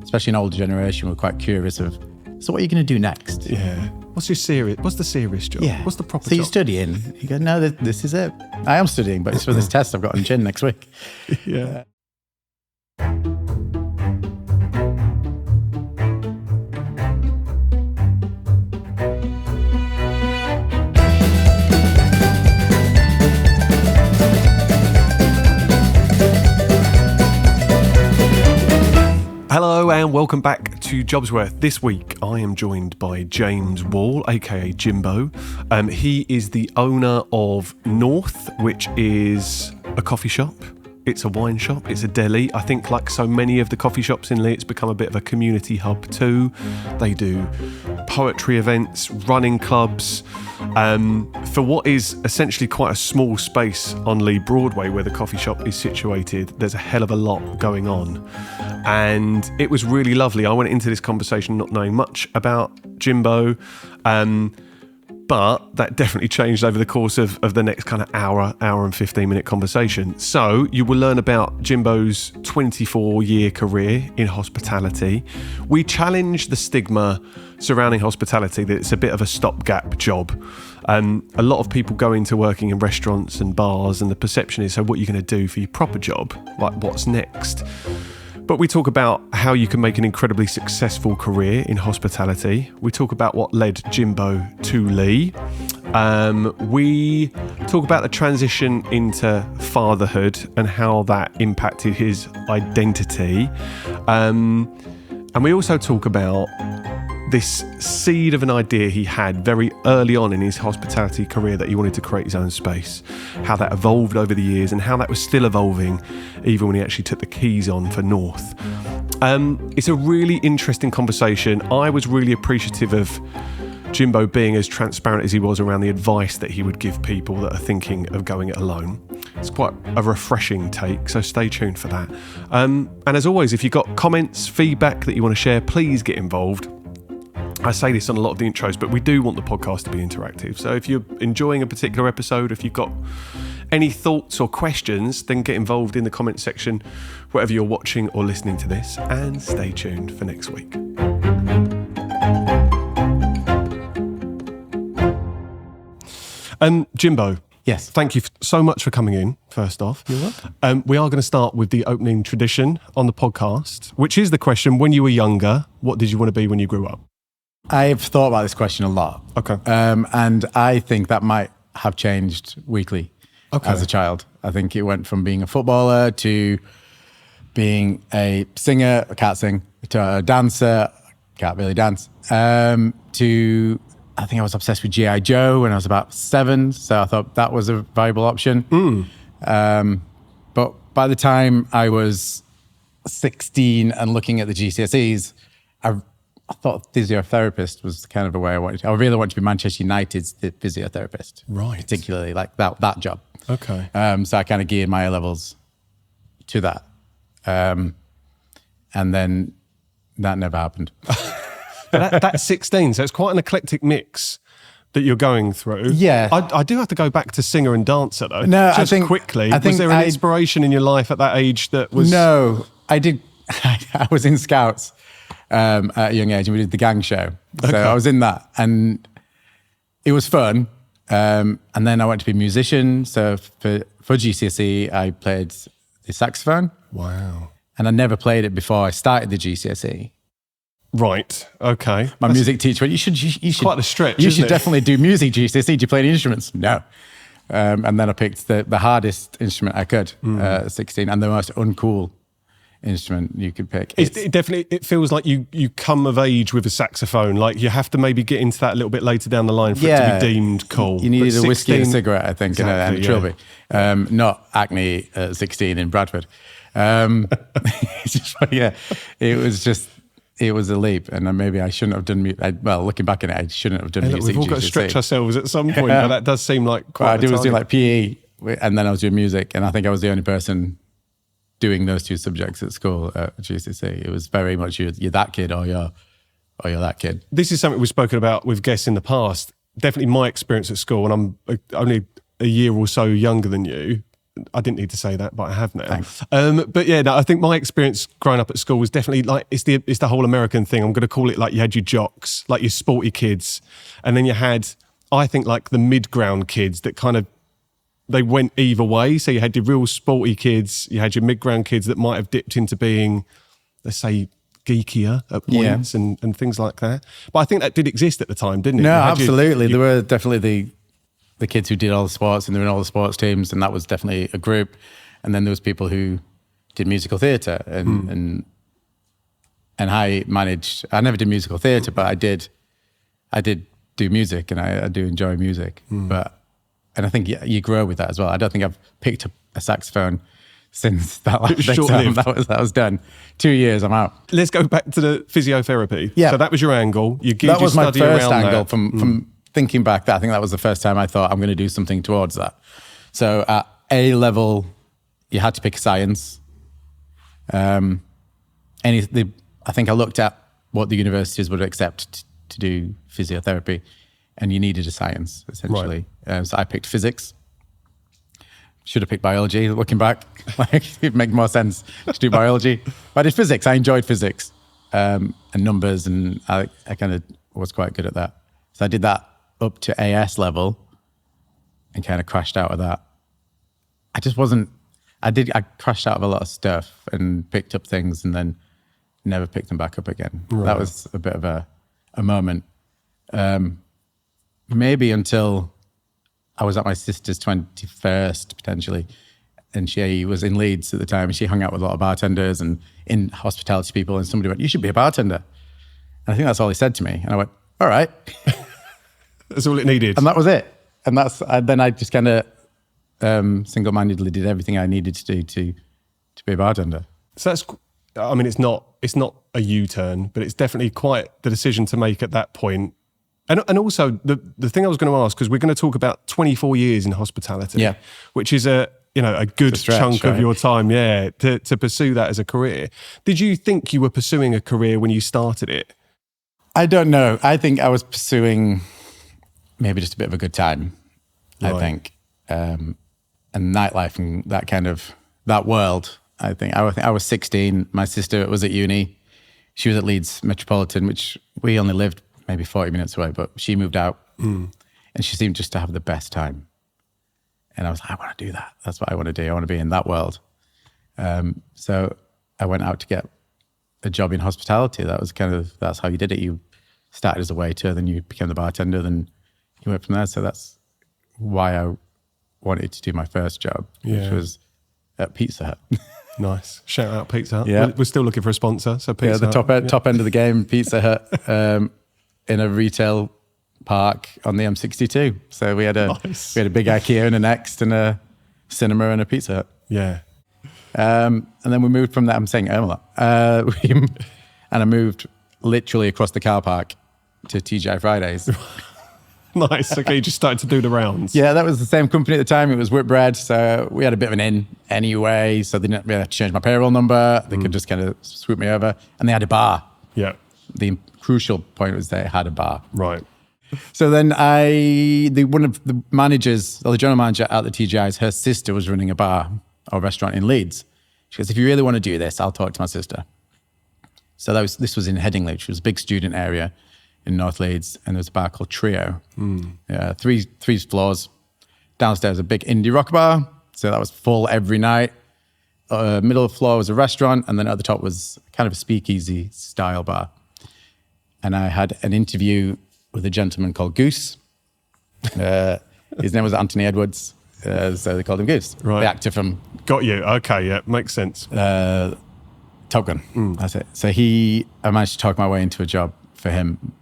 especially an older generation, were quite curious of, so what are you going to do next? Yeah. What's the serious job? Yeah. What's the proper so job? You're studying. You go, no, this is it. I am studying, but it's for this test I've got on gin next week. Yeah. Hello and welcome back to JobsWorth. This week I am joined by James Wall, aka Jimbo. He is the owner of North, which is a coffee shop. It's a wine shop, it's a deli. I think like so many of the coffee shops in Leigh, it's become a bit of a community hub too. They do poetry events, running clubs. For what is essentially quite a small space on Leigh Broadway where the coffee shop is situated, there's a hell of a lot going on. And it was really lovely. I went into this conversation not knowing much about Jimbo, but that definitely changed over the course of the next kind of hour and 15-minute conversation. So you will learn about Jimbo's 24-year career in hospitality. We challenge the stigma surrounding hospitality that it's a bit of a stopgap job. A lot of people go into working in restaurants and bars, and the perception is, so what are you going to do for your proper job? Like, what's next? But we talk about how you can make an incredibly successful career in hospitality. We talk about what led Jimbo to Leigh. We talk about the transition into fatherhood and how that impacted his identity. And we also talk about this seed of an idea he had very early on in his hospitality career that he wanted to create his own space, how that evolved over the years and how that was still evolving even when he actually took the keys on for North. It's a really interesting conversation. I was really appreciative of Jimbo being as transparent as he was around the advice that he would give people that are thinking of going it alone. It's quite a refreshing take, so stay tuned for that. And as always, if you've got comments, feedback that you want to share, please get involved. I say this on a lot of the intros, but we do want the podcast to be interactive. So if you're enjoying a particular episode, if you've got any thoughts or questions, then get involved in the comment section, wherever you're watching or listening to this, and stay tuned for next week. Jimbo. Yes. Thank you so much for coming in, first off. You're welcome. We are going to start with the opening tradition on the podcast, which is the question, when you were younger, what did you want to be when you grew up? I've thought about this question a lot. Okay. And I think that might have changed weekly as a child. I think it went from being a footballer to being a singer, I can't sing, to a dancer, can't really dance, to, I think I was obsessed with G.I. Joe when I was about 7, so I thought that was a viable option. But by the time I was 16 and looking at the GCSEs, I thought physiotherapist was kind of a way I wanted to. I really wanted to be Manchester United's physiotherapist. Right. Particularly like that job. Okay. So I kind of geared my A-levels to that. And then that never happened. That's 16, so it's quite an eclectic mix that you're going through. Yeah. I do have to go back to singer and dancer though. No, just quickly. Was there an inspiration in your life at that age that was... No, I did. I was in Scouts at a young age, and we did the gang show. So I was in that, and it was fun. And then I went to be a musician. So for GCSE, I played the saxophone. Wow. And I never played it before I started the GCSE. Right. Okay. My music teacher went, you should quite a stretch. You should definitely do music GCSE. Do you play any instruments? No. And then I picked the hardest instrument I could at 16, and the most uncool instrument you could pick. It feels like you come of age with a saxophone. Like you have to maybe get into that a little bit later down the line for it to be deemed cool. You needed a whiskey and a cigarette, I think, exactly, and a trilby. Not Acne at 16 in Bradford. It was a leap, and maybe I shouldn't have done. Looking back at it, I shouldn't have done music. We've all got to stretch ourselves at some point, but that does seem like quite. I was doing like PE, and then I was doing music, and I think I was the only person doing those two subjects at school at GCSE. It was very much you're that kid or you're that kid. This is something we've spoken about with guests in the past. Definitely my experience at school, and I'm only a year or so younger than you. I didn't need to say that, but I have now. Thanks. But yeah, no, I think my experience growing up at school was definitely like, it's the whole American thing. I'm going to call it like you had your jocks, like your sporty kids. And then you had, I think, like the mid-ground kids that kind of, they went either way. So you had your real sporty kids, you had your mid-ground kids that might have dipped into being, let's say, geekier at points and things like that. But I think that did exist at the time, didn't it? No, absolutely. There were definitely the kids who did all the sports and they were in all the sports teams, and that was definitely a group. And then there was people who did musical theatre and I never did musical theatre, but I did do music, and I do enjoy music. And I think you grow with that as well. I don't think I've picked up a saxophone since that last exam. That was done. 2 years, I'm out. Let's go back to the physiotherapy. Yeah. So that was your angle. That was my first angle from thinking back. I think that was the first time I thought I'm going to do something towards that. So at A level, you had to pick a science. I think I looked at what the universities would accept to do physiotherapy, and you needed a science, essentially. Right. So I picked physics. Should have picked biology, looking back. It'd make more sense to do biology. But I did physics. I enjoyed physics and numbers, and I kind of was quite good at that. So I did that up to AS level and kind of crashed out of that. I crashed out of a lot of stuff and picked up things and then never picked them back up again. Right. That was a bit of a moment. Maybe until I was at my sister's 21st, potentially, and she was in Leeds at the time, and she hung out with a lot of bartenders and in hospitality people, and somebody went, "You should be a bartender." And I think that's all he said to me. And I went, "All right." That's all it needed. And that was it. And then I just kind of single-mindedly did everything I needed to do to be a bartender. So that's, I mean, it's not a U-turn, but it's definitely quite the decision to make at that point. And also the thing I was going to ask, because we're going to talk about 24 years in hospitality, which is a good chunk of your time, to pursue that as a career. Did you think you were pursuing a career when you started it? I don't know. I think I was pursuing maybe just a bit of a good time, right. I think. And nightlife and that world, I think. I was 16. My sister was at uni. She was at Leeds Metropolitan, which we only lived maybe 40 minutes away, but she moved out and she seemed just to have the best time. And I was like, I want to do that. That's what I want to do. I want to be in that world. So I went out to get a job in hospitality. That's how you did it. You started as a waiter, then you became the bartender, then you went from there. So that's why I wanted to do my first job, which was at Pizza Hut. Nice. Shout out Pizza Hut. Yeah. We're still looking for a sponsor. So Pizza Hut. Top end of the game, Pizza Hut. In a retail park on the M62. So we had a big IKEA in the next, and a cinema and a Pizza Hut. Yeah. And then we moved from that. I'm saying a lot. And I moved literally across the car park to TGI Fridays. Nice. Okay, you just started to do the rounds. Yeah, that was the same company at the time. It was Whitbread. So we had a bit of an in anyway. So they didn't really have to change my payroll number. They could just kind of swoop me over. And they had a bar. Yeah. The crucial point was they had a bar. Right. So then one of the managers, or the general manager at the TGI's, her sister was running a bar or restaurant in Leeds. She goes, "If you really want to do this, I'll talk to my sister." So this was in Headingley, which was a big student area in North Leeds, and there was a bar called Trio. Three floors. Downstairs, a big indie rock bar. So that was full every night. Middle floor was a restaurant, and then at the top was kind of a speakeasy style bar. And I had an interview with a gentleman called Goose. His name was Anthony Edwards, so they called him Goose. Right. The actor from... Got you. Okay, yeah, makes sense. Top Gun, that's it. So I managed to talk my way into a job for him.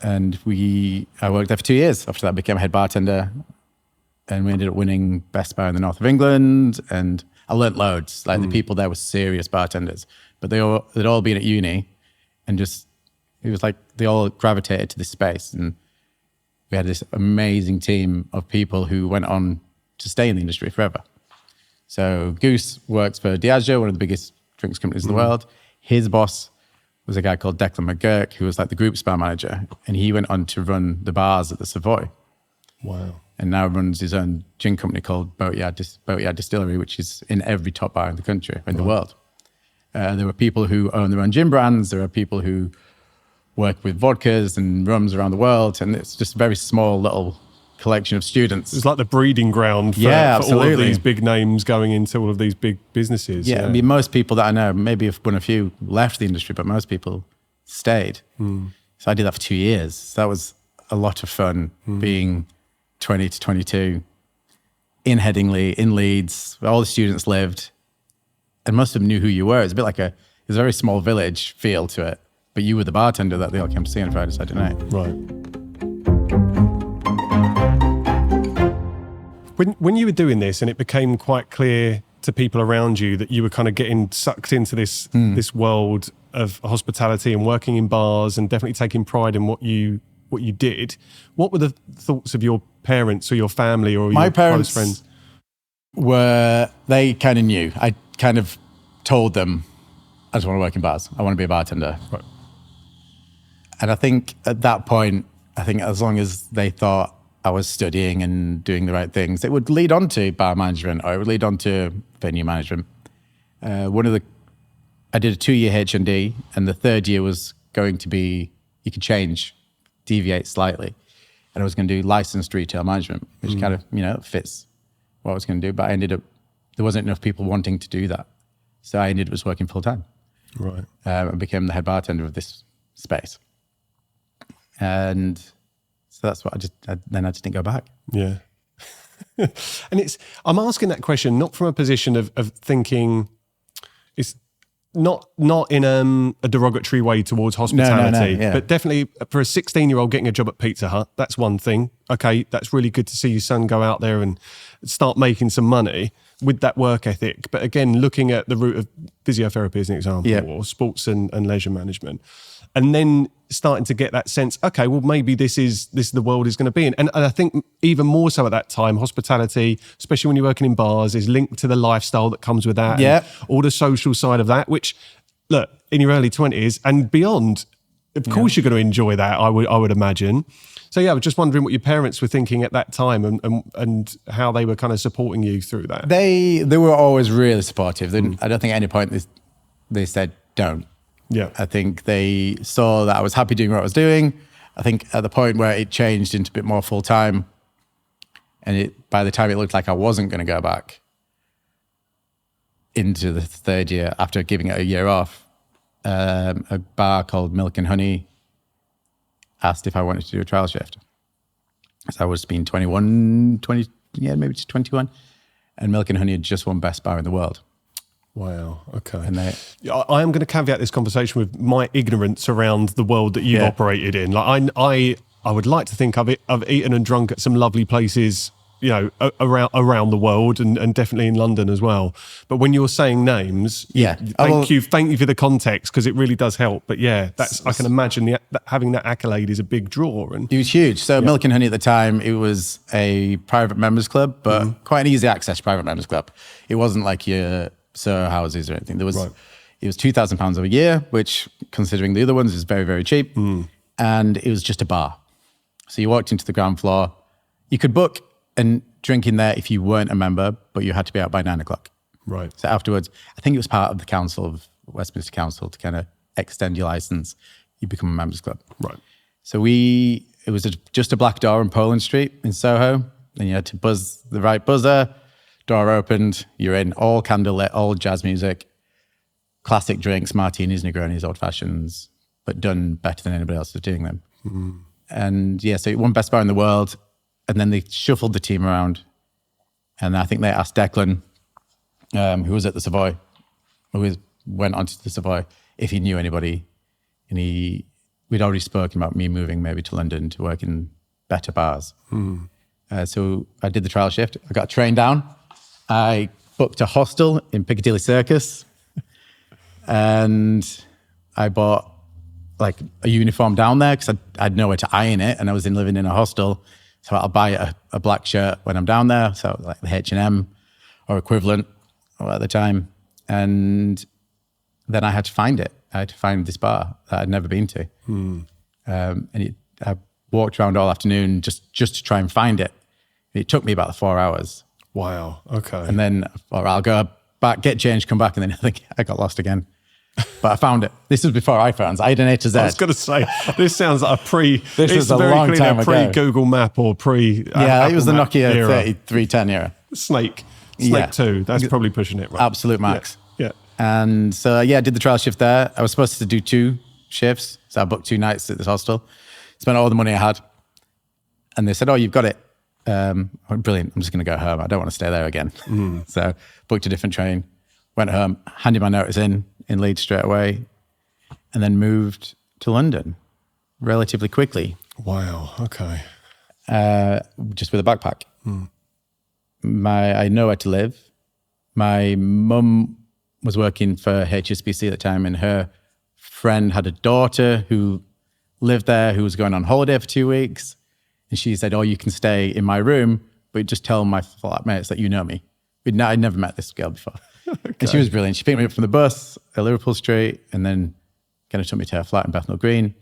And I worked there for 2 years. After that, I became a head bartender. And we ended up winning Best Bar in the North of England. And I learnt loads. Like the people there were serious bartenders. But they'd all been at uni and just... It was like they all gravitated to this space, and we had this amazing team of people who went on to stay in the industry forever. So Goose works for Diageo, one of the biggest drinks companies in the world. His boss was a guy called Declan McGurk, who was like the group bar manager, and he went on to run the bars at the Savoy. Wow. and now runs his own gin company called Boatyard Distillery, which is in every top bar in the country, in the world. There are people who own their own gin brands. There are people who work with vodkas and rums around the world. And it's just a very small little collection of students. It's like the breeding ground for, all of these big names going into all of these big businesses. Yeah, I mean, most people that I know, maybe when a few left the industry, but most people stayed. So I did that for 2 years. So that was a lot of fun, being 20 to 22 in Headingley, in Leeds, where all the students lived. And most of them knew who you were. It's a bit like it was a very small village feel to it, but you were the bartender that they all came to see on Friday, Saturday night. Right. When you were doing this and it became quite clear to people around you that you were kind of getting sucked into this world of hospitality and working in bars and definitely taking pride in what you did, what were the thoughts of your parents or your family or your close friends? They kind of knew. I kind of told them, I just want to work in bars. I want to be a bartender. Right. And I think at that point, as long as they thought I was studying and doing the right things, it would lead on to bar management or it would lead on to venue management. I did a 2-year H&D, and the third year was going to be, you could deviate slightly. And I was going to do licensed retail management, which kind of, fits what I was going to do. But there wasn't enough people wanting to do that. So I ended up just working full time. Right. And became the head bartender of this space. And so that's what I just didn't go back. Yeah. And I'm asking that question not from a position of thinking, it's not in a derogatory way towards hospitality, No, yeah. but definitely for a 16-year-old getting a job at Pizza Hut, that's one thing. Okay, that's really good to see your son go out there and start making some money with that work ethic. But again, looking at the route of physiotherapy as an example, or sports and leisure management, and then starting to get that sense, okay, well, maybe this is the world is going to be in. And I think even more so at that time, hospitality, especially when you're working in bars, is linked to the lifestyle that comes with that. Yeah. And all the social side of that, which, look, in your early 20s and beyond, of course you're going to enjoy that, I would imagine. So yeah, I was just wondering what your parents were thinking at that time and how they were kind of supporting you through that. They were always really supportive. I don't think at any point they said, don't. Yeah. I think they saw that I was happy doing what I was doing. I think at the point where it changed into a bit more full-time, and by the time it looked like I wasn't going to go back into the third year after giving it a year off, a bar called Milk and Honey asked if I wanted to do a trial shift. So I was being 21, maybe just 21. And Milk and Honey had just won Best Bar in the World. Wow. Okay. And I am going to caveat this conversation with my ignorance around the world that you've operated in. Like I would like to think I've eaten and drunk at some lovely places, around the world and definitely in London as well. But when you're saying names, thank you for the context because it really does help. But yeah, I can imagine having that accolade is a big draw. And it was huge. So Milk and Honey at the time, it was a private members club, but quite an easy access private members club. It wasn't like your Soho houses or anything. It was £2,000 a year, which considering the other ones is very, very cheap. And it was just a bar. So you walked into the ground floor. You could book and drink in there if you weren't a member, but you had to be out by 9 o'clock. Right. So afterwards, I think it was part of the council of Westminster Council to kind of extend your license. You become a members club. Right. So it was just a black door on Poland Street in Soho. And you had to buzz the right buzzer. Door opened, you're in, all candlelit, all jazz music, classic drinks, martinis, Negronis, old fashions, but done better than anybody else was doing them. And so it won Best Bar in the World, and then they shuffled the team around. And I think they asked Declan, who was at the Savoy, went onto the Savoy, if he knew anybody. And we'd already spoken about me moving maybe to London to work in better bars. So I did the trial shift. I got a train down. I booked a hostel in Piccadilly Circus and I bought like a uniform down there because I had nowhere to iron it and I was living in a hostel. So I'll buy a black shirt when I'm down there. So like the H&M or equivalent at the time. And then I had to find it. I had to find this bar that I'd never been to. I walked around all afternoon just to try and find it. It took me about 4 hours. Wow. Okay. And then I'll go back, get changed, come back, and then I think I got lost again. But I found it. This was before iPhones. I had an A to Z. I was going to say, this sounds like This was a long time ago. Pre-Google Map or pre. Yeah, it was the Nokia era. 3310 era. Snake Yeah. 2. That's probably pushing it, right? Absolute max. Yeah. And so, I did the trial shift there. I was supposed to do 2 shifts. So I booked 2 nights at this hostel. Spent all the money I had. And they said, oh, you've got it. Brilliant. I'm just going to go home. I don't want to stay there again. So booked a different train, went home, handed my notice in Leeds straight away, and then moved to London relatively quickly. Wow. Okay. Just with a backpack. I know where to live. My mum was working for HSBC at the time, and her friend had a daughter who lived there who was going on holiday for 2 weeks. And she said, oh, you can stay in my room, but just tell my flatmates that you know me. I'd never met this girl before. Okay. And she was brilliant. She picked me up from the bus at Liverpool Street and then kind of took me to her flat in Bethnal Green,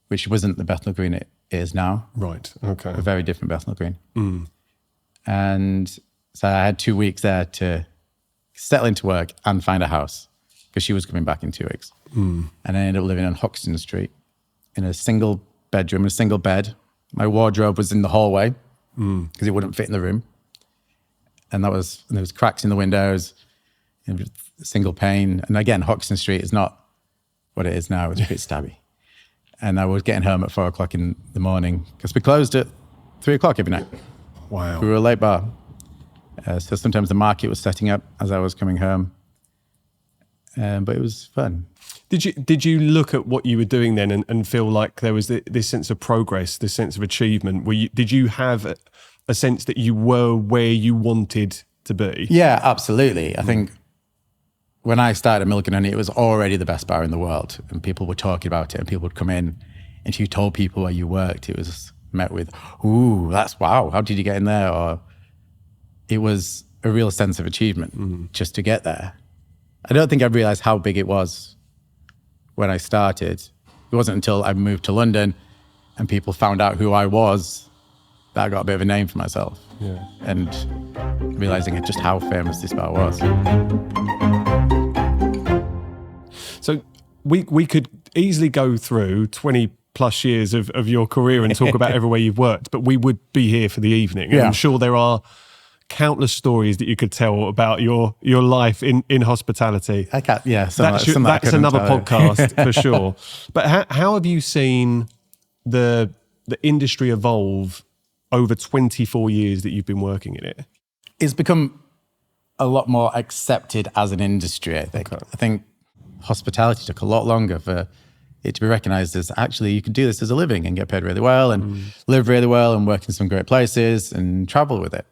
which wasn't the Bethnal Green it is now. Right. Okay. A very different Bethnal Green. And so I had 2 weeks there to settle into work and find a house because she was coming back in 2 weeks. And I ended up living on Hoxton Street in a single bedroom, a single bed. My wardrobe was in the hallway because it wouldn't fit in the room. And there was cracks in the windows, and a single pane. And again, Hoxton Street is not what it is now. It's a bit stabby. And I was getting home at 4 o'clock in the morning because we closed at 3 o'clock every night. Wow. We were a late bar. So sometimes the market was setting up as I was coming home. But it was fun. Did you look at what you were doing then and feel like there was this sense of progress, this sense of achievement? Did you have a sense that you were where you wanted to be? Yeah, absolutely. I think when I started Milk and Honey, it was already the best bar in the world, and people were talking about it, and people would come in, and if you told people where you worked, it was met with, ooh, that's wow, how did you get in there? Or it was a real sense of achievement just to get there. I don't think I realized how big it was when I started. It wasn't until I moved to London and people found out who I was that I got a bit of a name for myself. Yeah. And realizing just how famous this bar was. So we could easily go through 20 plus years of your career and talk about everywhere you've worked, but we would be here for the evening. Yeah. I'm sure there are countless stories that you could tell about your life in hospitality. I can't, yeah. That's another podcast for sure. But how have you seen the industry evolve over 24 years that you've been working in it? It's become a lot more accepted as an industry, I think. Okay. I think hospitality took a lot longer for it to be recognized as actually you can do this as a living and get paid really well and live really well and work in some great places and travel with it.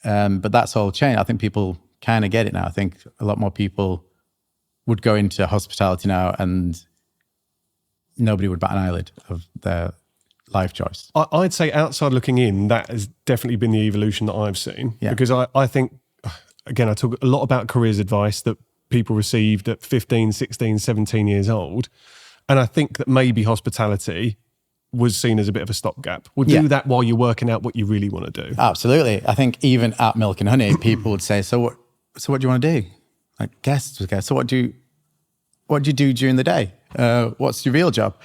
But that's all changed. I think people kind of get it now. I think a lot more people would go into hospitality now and nobody would bat an eyelid of their life choice. I'd say outside looking in, that has definitely been the evolution that I've seen. Yeah. Because I think, again, I talk a lot about careers advice that people received at 15, 16, 17 years old. And I think that maybe hospitality was seen as a bit of a stopgap. We'll do that while you're working out what you really want to do. Absolutely. I think even at Milk and Honey, people would say, so what do you want to do? Like guests would go, so what do you do during the day? What's your real job?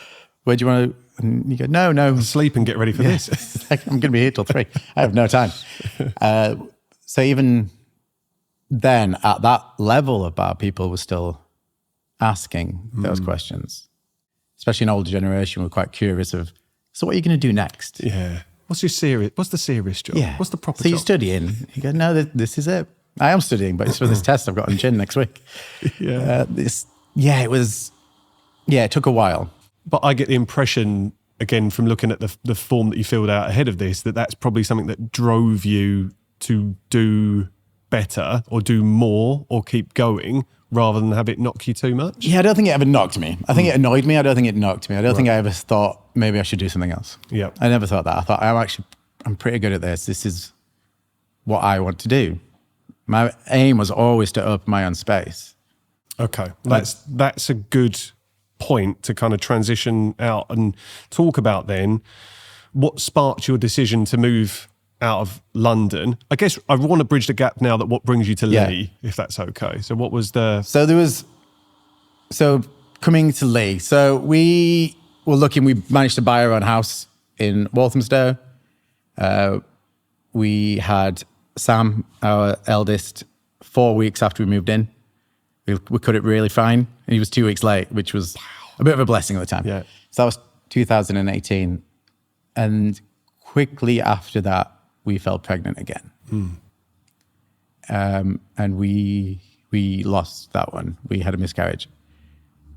Where do you want to, and you go, no. Sleep and get ready for this. I'm going to be here till 3. I have no time. So even then at that level of bar, people were still asking those questions. Especially an older generation, we're quite curious of, so what are you going to do next? Yeah. What's the serious job? Yeah. What's the proper job? So job? you're studying. You go, no, this is it. I am studying, but it's for this test I've got in gin next week. Yeah. It took a while. But I get the impression, again, from looking at the form that you filled out ahead of this, that's probably something that drove you to do better or do more or keep going rather than have it knock you too much? Yeah, I don't think it ever knocked me. I think it annoyed me. I don't think it knocked me. I don't think I ever thought maybe I should do something else. Yeah. I never thought that. I thought I'm pretty good at this. This is what I want to do. My aim was always to open my own space. Okay. That's a good point to kind of transition out and talk about then. What sparked your decision to move out of London. I guess I want to bridge the gap now that what brings you to Leigh, if that's okay. So what was So coming to Leigh. So we were looking, we managed to buy our own house in Walthamstow. We had Sam, our eldest, 4 weeks after we moved in. We cut it really fine. And he was 2 weeks late, which was a bit of a blessing at the time. Yeah. So that was 2018. And quickly after that, we fell pregnant again. And we lost that one. We had a miscarriage.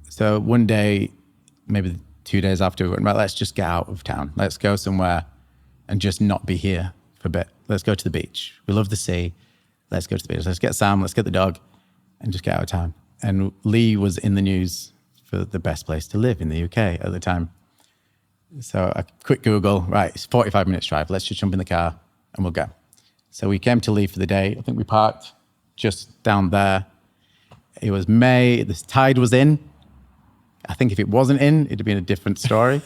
So one day, maybe 2 days after, we went, right, let's just get out of town. Let's go somewhere and just not be here for a bit. Let's go to the beach. We love the sea. Let's go to the beach. Let's get Sam, let's get the dog, and just get out of town. And Leigh was in the news for the best place to live in the UK at the time. So a quick Google, right, it's 45 minutes drive. Let's just jump in the car and we'll go. So we came to Leigh for the day. I think we parked just down there. It was May, the tide was in. I think if it wasn't in, it'd have been a different story.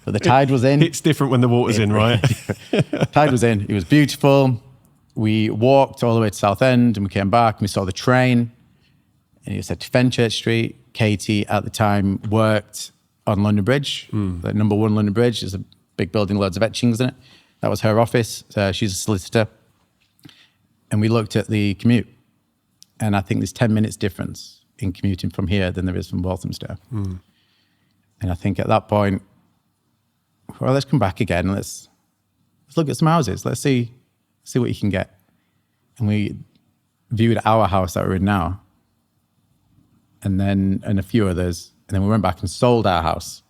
But the tide was in. It's different when the water's in, right? Tide was in. It was beautiful. We walked all the way to Southend and we came back and we saw the train. And it said Fenchurch Street. Katie at the time worked on London Bridge, the number 1 London Bridge. There's a big building, loads of etchings in it. That was her office. She's a solicitor. And we looked at the commute. And I think there's 10 minutes difference in commuting from here than there is from Walthamstow. And I think at that point, well, let's come back again. Let's look at some houses. Let's see what you can get. And we viewed our house that we're in now, and a few others. And then we went back and sold our house.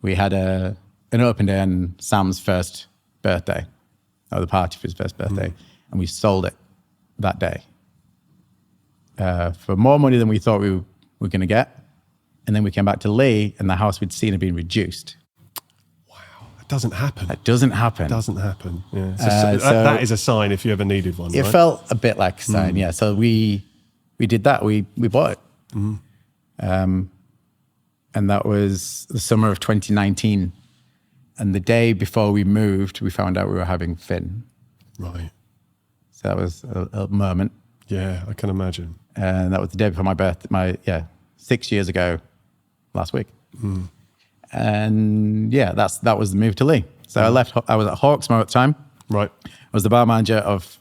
We had an open day on Sam's first birthday, or the party for his first birthday, and we sold it that day for more money than we thought we were going to get. And then we came back to Leigh, and the house we'd seen had been reduced. Wow, that doesn't happen. That doesn't happen. Doesn't happen. Yeah. That is a sign if you ever needed one. It right? felt a bit like a sign, yeah. So we did that. We bought it. And that was the summer of 2019. And the day before we moved, we found out we were having Finn. Right. So that was a moment. Yeah, I can imagine. And that was the day before my birthday, 6 years ago, last week. And yeah, that was the move to Leigh. So I was at Hawksmoor at the time. Right. I was the bar manager of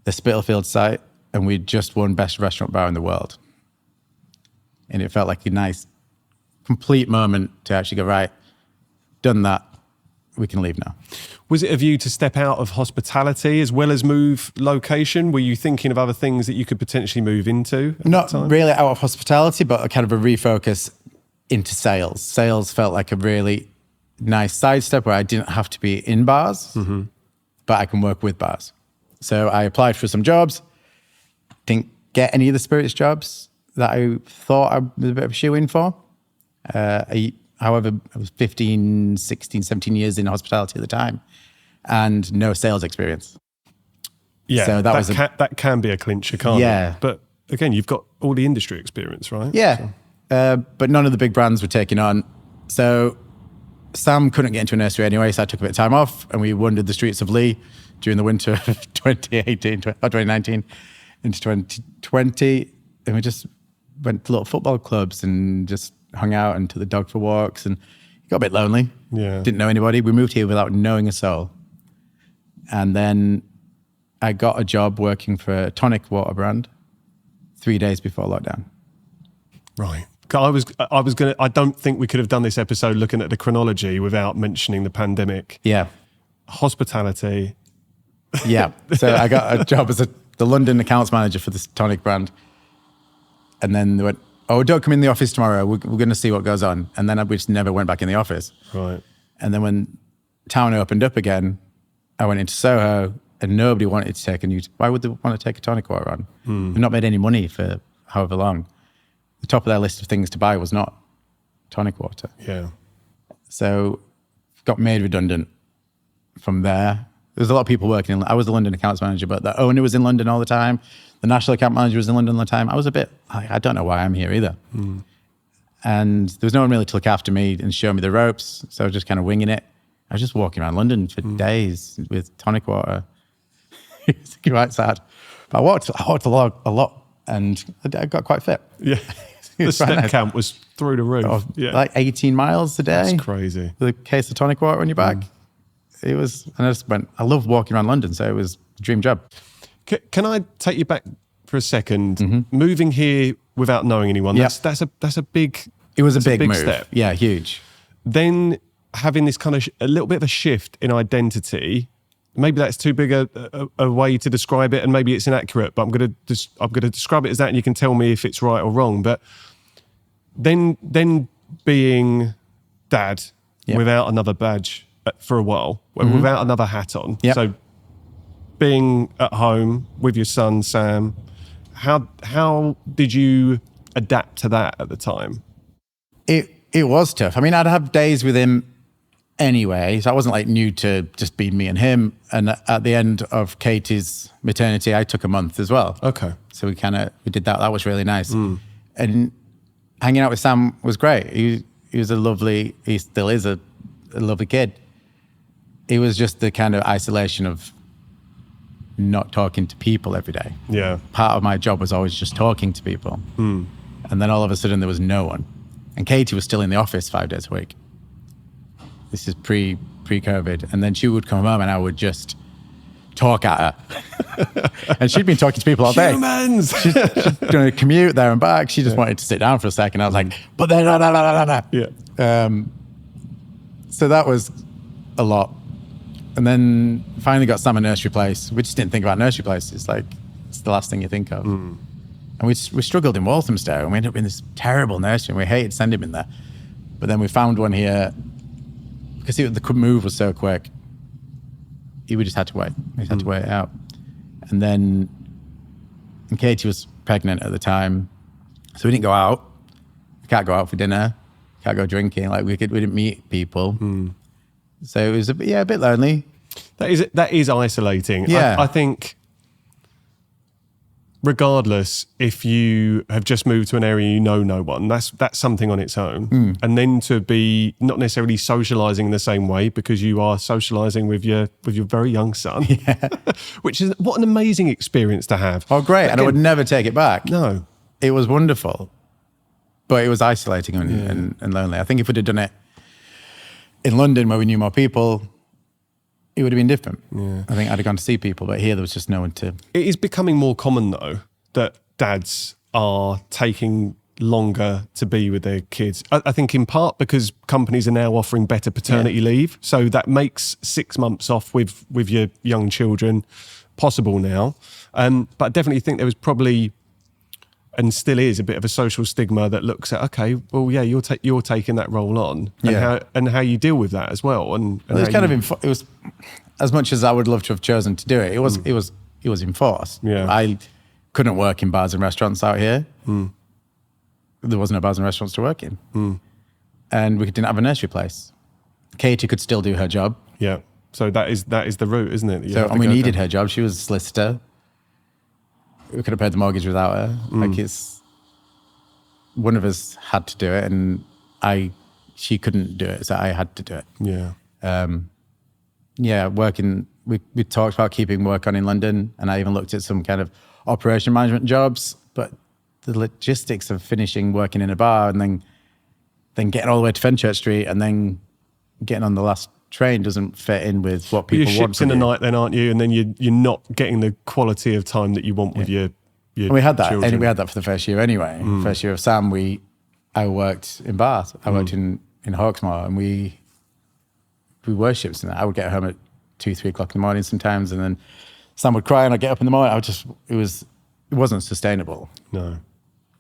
the Spitalfield site, and we'd just won Best Restaurant Bar in the World. And it felt like a nice, complete moment to actually go, right, done that, we can leave now. Was it a view to step out of hospitality as well as move location? Were you thinking of other things that you could potentially move into at Not that time? really out of hospitality, but a kind of a refocus into sales. Sales felt like a really nice sidestep where I didn't have to be in bars, but I can work with bars. So I applied for some jobs, didn't get any of the spirits jobs that I thought I was a bit of a shoe-in for. However, I was 15, 16, 17 years in hospitality at the time and no sales experience. Yeah, so that can be a clincher, can't it? But again, you've got all the industry experience, right? Yeah, but none of the big brands were taking on. So Sam couldn't get into a nursery anyway, so I took a bit of time off and we wandered the streets of Leigh during the winter of 2019 into 2020. And we just went to little football clubs and just hung out and took the dog for walks, and it got a bit lonely. Yeah. Didn't know anybody. We moved here without knowing a soul. And then I got a job working for a tonic water brand 3 days before lockdown. Right. I don't think we could have done this episode looking at the chronology without mentioning the pandemic. Yeah. Hospitality. Yeah. So I got a job as the London accounts manager for this tonic brand. And then they went, oh, don't come in the office tomorrow. We're going to see what goes on. And then we just never went back in the office. Right. And then when town opened up again, I went into Soho and nobody wanted to take why would they want to take a tonic water on? They've not made any money for however long. The top of their list of things to buy was not tonic water. Yeah. So got made redundant from there. There was a lot of people working. I was the London accounts manager, but the owner was in London all the time. The national account manager was in London all the time. I was a bit, I don't know why I'm here either. And there was no one really to look after me and show me the ropes. So I was just kind of winging it. I was just walking around London for days with tonic water. It's quite sad. But I walked a lot, and I got quite fit. Yeah. The step count was through the roof. Like 18 miles a day. That's crazy. With a case of tonic water on your back. It was, and I love walking around London, so it was a dream job. Can I take you back for a second? Moving here without knowing anyone, that's a big... It was a big move. Step. Yeah, huge. Then having this kind of a little bit of a shift in identity, maybe that's too big a way to describe it, and maybe it's inaccurate, but I'm going to describe it as that, and you can tell me if it's right or wrong. But then being dad without another badge for a while, without another hat on. Yep. So being at home with your son, Sam, how did you adapt to that at the time? It was tough. I mean, I'd have days with him anyway, so I wasn't like new to just being me and him. And at the end of Katie's maternity, I took a month as well. Okay. So we did that. That was really nice. And hanging out with Sam was great. He still is a lovely kid. It was just the kind of isolation of not talking to people every day. Yeah. Part of my job was always just talking to people. And then all of a sudden there was no one. And Katie was still in the office 5 days a week. This is pre-COVID. And then she would come home and I would just talk at her. And she'd been talking to people all day. Humans! She's doing a commute there and back. She just wanted to sit down for a second. I was like, but then, Yeah. So that was a lot. And then finally got Sam a nursery place. We just didn't think about nursery places. Like, it's the last thing you think of. And we struggled in Walthamstow, and we ended up in this terrible nursery, and we hated sending him in there. But then we found one here, because the move was so quick, we just had to wait. We just had to wait it out. And then Katie was pregnant at the time, so we didn't go out. We can't go out for dinner. Can't go drinking. Like we didn't meet people. So it was a bit lonely. That is isolating. Yeah. I think regardless, if you have just moved to an area you know no one, that's something on its own. And then to be not necessarily socialising in the same way because you are socialising with your very young son, which is what an amazing experience to have. Oh, great. Again, and I would never take it back. No. It was wonderful. But it was isolating and lonely. I think if we'd have done it in London where we knew more people, it would have been different. Yeah. I think I'd have gone to see people, but here there was just no one to... It is becoming more common though, that dads are taking longer to be with their kids. I think in part because companies are now offering better paternity leave. So that makes 6 months off with your young children possible now. But I definitely think there was probably... and still is a bit of a social stigma that looks at, okay, well, yeah, you're taking that role on, and how you deal with that as well. And it was it was, as much as I would love to have chosen to do it, it was enforced. Yeah. I couldn't work in bars and restaurants out here. There wasn't no bars and restaurants to work in, and we didn't have a nursery place. Katie could still do her job. Yeah, so that is the route, isn't it? And we needed her job. She was a solicitor. We could have paid the mortgage without her. Like one of us had to do it, and she couldn't do it, so I had to do it. Yeah. Working. We talked about keeping work on in London, and I even looked at some kind of operation management jobs. But the logistics of finishing working in a bar and then getting all the way to Fenchurch Street and then getting on the last train doesn't fit in with what people want. You're shipped in the night then, aren't you? And then you're not getting the quality of time that you want with your and we had that. children. And we had that for the first year anyway. First year of Sam, I worked in Bath. I worked in Hawksmoor, and we worshipped in that. I would get home at 2-3 o'clock in the morning sometimes, and then Sam would cry and I'd get up in the morning. It wasn't sustainable. No.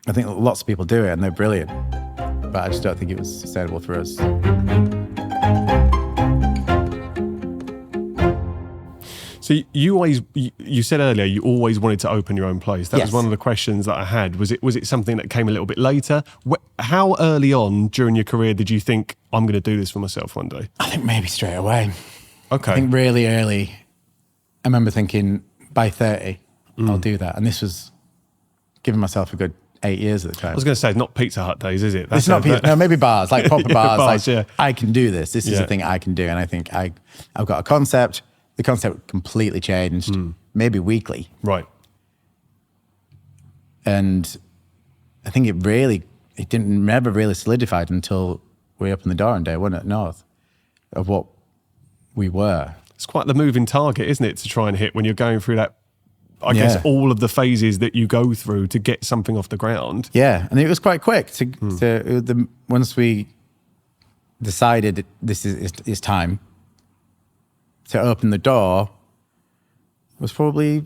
I think lots of people do it and they're brilliant, but I just don't think it was sustainable for us. So you said earlier you always wanted to open your own place. That was one of the questions that I had. Was it something that came a little bit later? How early on during your career did you think, I'm going to do this for myself one day? I think maybe straight away. Okay. I think really early. I remember thinking by 30, I'll do that. And this was giving myself a good 8 years at the time. I was going to say, not Pizza Hut days, is it? It's not Pizza, no, maybe bars, like proper bars. Bars, like, yeah. I can do this. This is a thing I can do. And I think I've got a concept. The concept completely changed, maybe weekly. Right. And I think it never really solidified until we opened the door one day, wasn't it, North, of what we were. It's quite the moving target, isn't it, to try and hit when you're going through that, I guess, all of the phases that you go through to get something off the ground. Yeah, and it was quite quick. Once we decided this is time to open the door, it was probably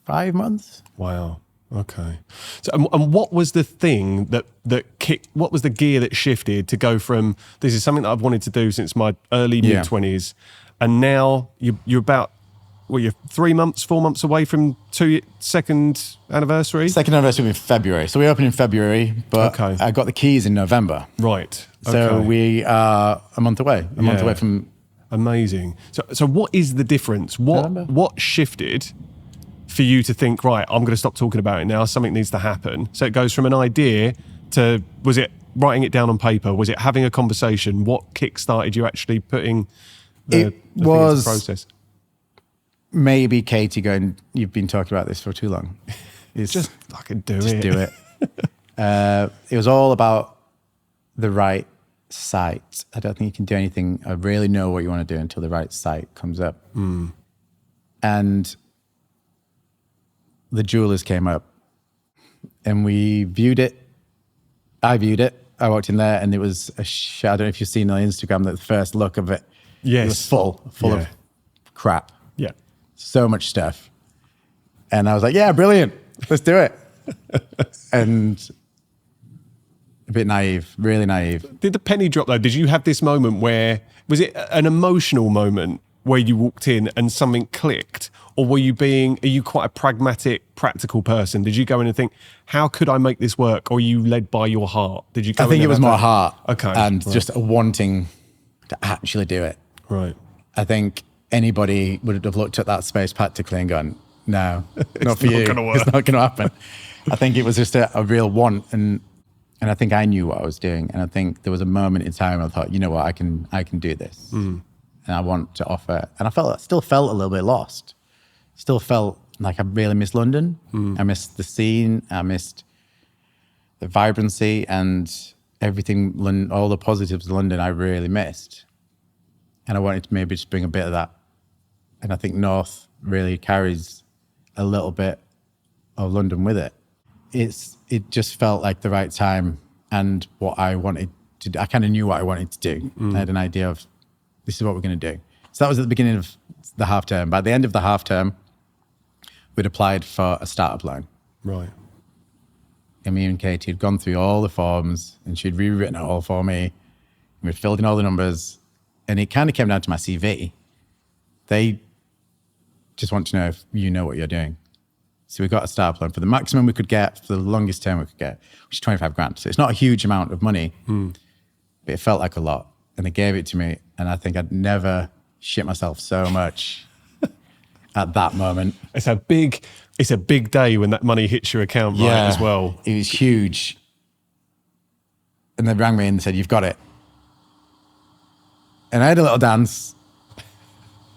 5 months. Wow. Okay. So, and what was the thing that kicked? What was the gear that shifted to go from this is something that I've wanted to do since my early mid-20s, and now you're about you're 3 months, 4 months away from second anniversary. Second anniversary in February, so we opened in February, but I got the keys in November. Right. So we are a month away. A month away from. Amazing. So what is the difference? What shifted for you to think, right, I'm going to stop talking about it now, something needs to happen? So it goes from an idea to, was it writing it down on paper? Was it having a conversation? What kick-started you actually putting the thing into the process? Maybe Katie going, you've been talking about this for too long. It's just fucking do it. It was all about the right site. I don't think you can do anything, I really know what you want to do until the right site comes up. And the jewelers came up and we viewed it. I viewed it. I walked in there and it was I don't know if you've seen on Instagram that the first look of it. Yes. It was full of crap. Yeah. So much stuff. And I was like, yeah, brilliant. Let's do it. And a bit naive, really naive. Did the penny drop though? Did you have this moment where, was it an emotional moment where you walked in and something clicked? Or are you quite a pragmatic, practical person? Did you go in and think, how could I make this work? Or are you led by your heart? Did you go I think it was more heart. Okay. And just a wanting to actually do it. Right. I think anybody would have looked at that space practically and gone, no, not for you. It's not going to happen. I think it was just a real want. And I think I knew what I was doing. And I think there was a moment in time I thought, you know what, I can do this. And I want to offer. And I still felt a little bit lost. Still felt like I really missed London. I missed the scene. I missed the vibrancy and everything, all the positives of London I really missed. And I wanted to maybe just bring a bit of that. And I think North really carries a little bit of London with it. It just felt like the right time and what I wanted to do. I kind of knew what I wanted to do. I had an idea of this is what we're going to do. So that was at the beginning of the half term. By the end of the half term, we'd applied for a startup loan. Right. And me and Katie had gone through all the forms and she'd rewritten it all for me. We'd filled in all the numbers and it kind of came down to my CV. They just want to know if you know what you're doing. So we got a startup loan for the maximum we could get, for the longest term we could get, which is 25 grand. So it's not a huge amount of money, but it felt like a lot. And they gave it to me and I think I'd never shit myself so much at that moment. It's a big day when that money hits your account, right, as well. It was huge. And they rang me and said, you've got it. And I had a little dance.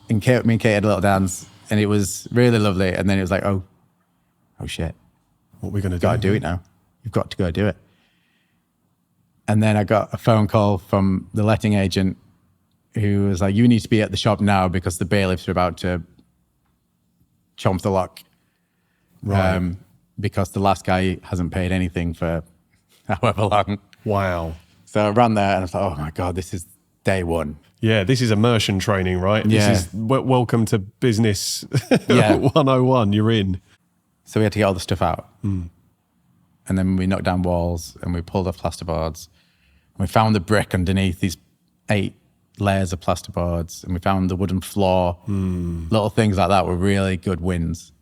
And me and Kate had a little dance. And it was really lovely. And then it was like, oh shit. What are we going to do? Got to do it now. You've got to go do it. And then I got a phone call from the letting agent who was like, you need to be at the shop now because the bailiffs are about to chomp the lock. Right. Because the last guy hasn't paid anything for however long. Wow. So I ran there and I thought, oh my God, this is day one. Yeah, this is immersion training, right? Yeah. This is welcome to business 101, you're in. So we had to get all the stuff out. And then we knocked down walls and we pulled off plasterboards. And we found the brick underneath these 8 layers of plasterboards. And we found the wooden floor. Little things like that were really good wins.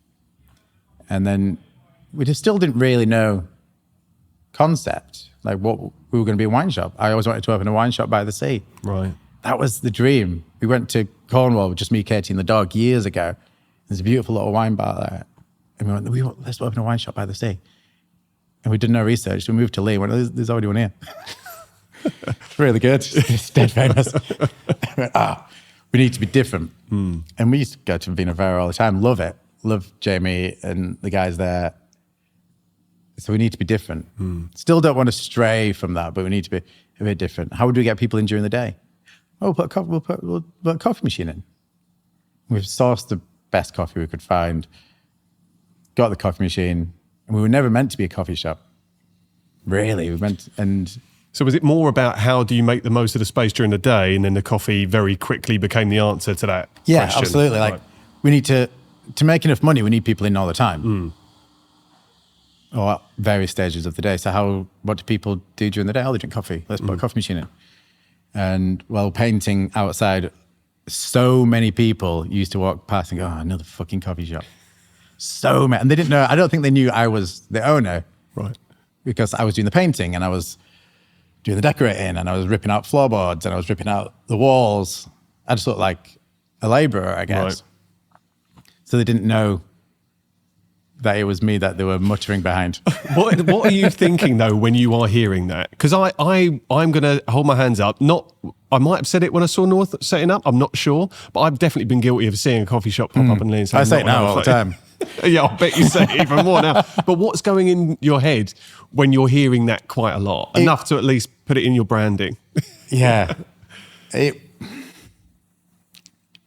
And then we just still didn't really know concept, like what we were going to be a wine shop. I always wanted to open a wine shop by the sea. Right. That was the dream. We went to Cornwall with just me, Katie and the dog years ago. There's a beautiful little wine bar there. And we went, let's open a wine shop by the sea. And we did no research. We moved to Leigh. We went, there's already one here. It's really good. It's dead famous. I went, we need to be different. And we used to go to Vina Vera all the time. Love it. Love Jamie and the guys there. So we need to be different. Still don't want to stray from that, but we need to be a bit different. How would we get people in during the day? Oh, we'll put a coffee machine in. We've sourced the best coffee we could find, got the coffee machine, and we were never meant to be a coffee shop. Really, So was it more about how do you make the most of the space during the day, and then the coffee very quickly became the answer to that question? Absolutely. Like, we need to make enough money, we need people in all the time. Or at various stages of the day. So what do people do during the day? Oh, they drink coffee. Let's put a coffee machine in. And while painting outside, so many people used to walk past and go, oh, another fucking coffee shop. So many. And they didn't know, I don't think they knew I was the owner. Right. Because I was doing the painting and I was doing the decorating and I was ripping out floorboards and I was ripping out the walls. I just looked like a labourer, I guess. Right. So they didn't know that it was me that they were muttering behind. What are you thinking though when you are hearing that? Because I'm going to hold my hands up. I might have said it when I saw North setting up. I'm not sure, but I've definitely been guilty of seeing a coffee shop pop up in Leeds. I say it now all the time. Yeah, I bet you say it even more now. But what's going in your head when you're hearing that quite a lot? Enough to at least put it in your branding. Yeah.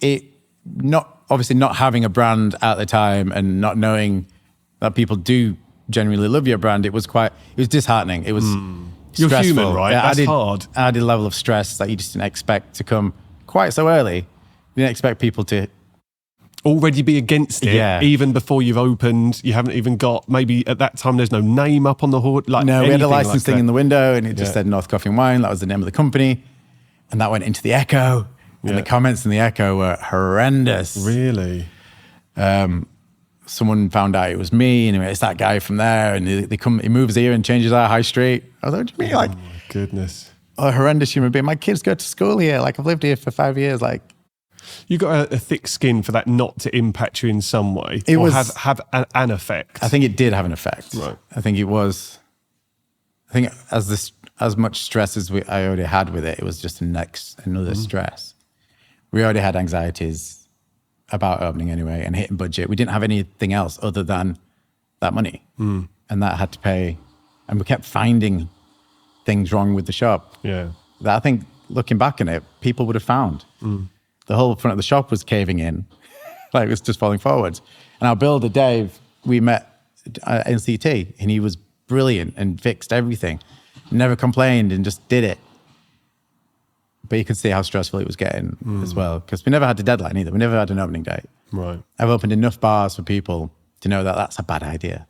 Obviously not having a brand at the time and not knowing that people do genuinely love your brand, it was disheartening. It was You're stressful. human, right? Yeah, That's hard. I had a level of stress that you just didn't expect to come quite so early. You didn't expect people to already be against it, even before you've opened. You haven't even got, maybe at that time there's no name up on the hood. No, we had a license thing in the window and it just said North Coffee and Wine. That was the name of the company. And that went into the Echo. And the comments in the Echo were horrendous. Really? Someone found out it was me, and it's that guy from there, and he moves here and changes our high street. I was like, what do you mean? Like, oh my goodness. A horrendous human being. My kids go to school here. Like, I've lived here for 5 years. Like, You got a thick skin for that not to impact you in some way, have an effect. I think it did have an effect. Right. I think as much stress as I already had with it, it was just another stress. We already had anxieties about opening anyway and hitting budget. We didn't have anything else other than that money. And that had to pay. And we kept finding things wrong with the shop. Yeah. That I think, looking back on it, people would have found. The whole front of the shop was caving in. Like, it was just falling forwards. And our builder, Dave, we met at NCT, and he was brilliant and fixed everything. Never complained and just did it. But you could see how stressful it was getting as well, because we never had a deadline either. We never had an opening date. Right. I've opened enough bars for people to know that that's a bad idea.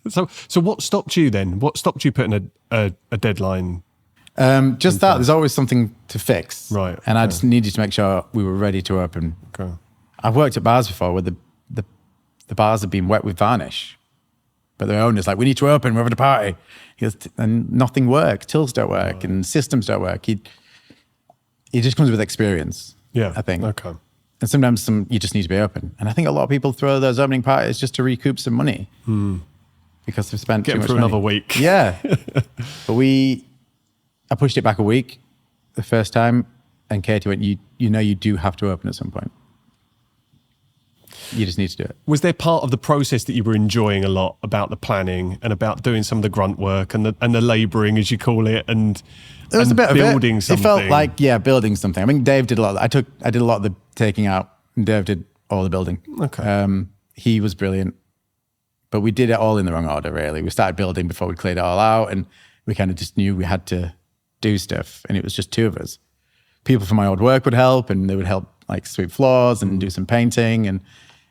So what stopped you then? What stopped you putting a deadline? Just that there's always something to fix. Right. And I just needed to make sure we were ready to open. Okay. I've worked at bars before where the bars have been wet with varnish. But the owner's like, we need to open, we're having a party. And nothing works, tills don't work, and systems don't work. It just comes with experience, I think. Okay. And sometimes you just need to be open. And I think a lot of people throw those opening parties just to recoup some money because they've spent too much through money. another week. Yeah. But I pushed it back a week the first time, and Katie went, you do have to open at some point. You just need to do it. Was there part of the process that you were enjoying a lot about the planning and about doing some of the grunt work and the labouring, as you call it, and there was a bit building of it. something? It felt like, building something. I mean, Dave did a lot of that. I did a lot of the taking out, and Dave did all the building. Okay. He was brilliant. But we did it all in the wrong order, really. We started building before we cleared it all out, and we kind of just knew we had to do stuff, and it was just two of us. People from my old work would help, and they would help like sweep floors and do some painting, and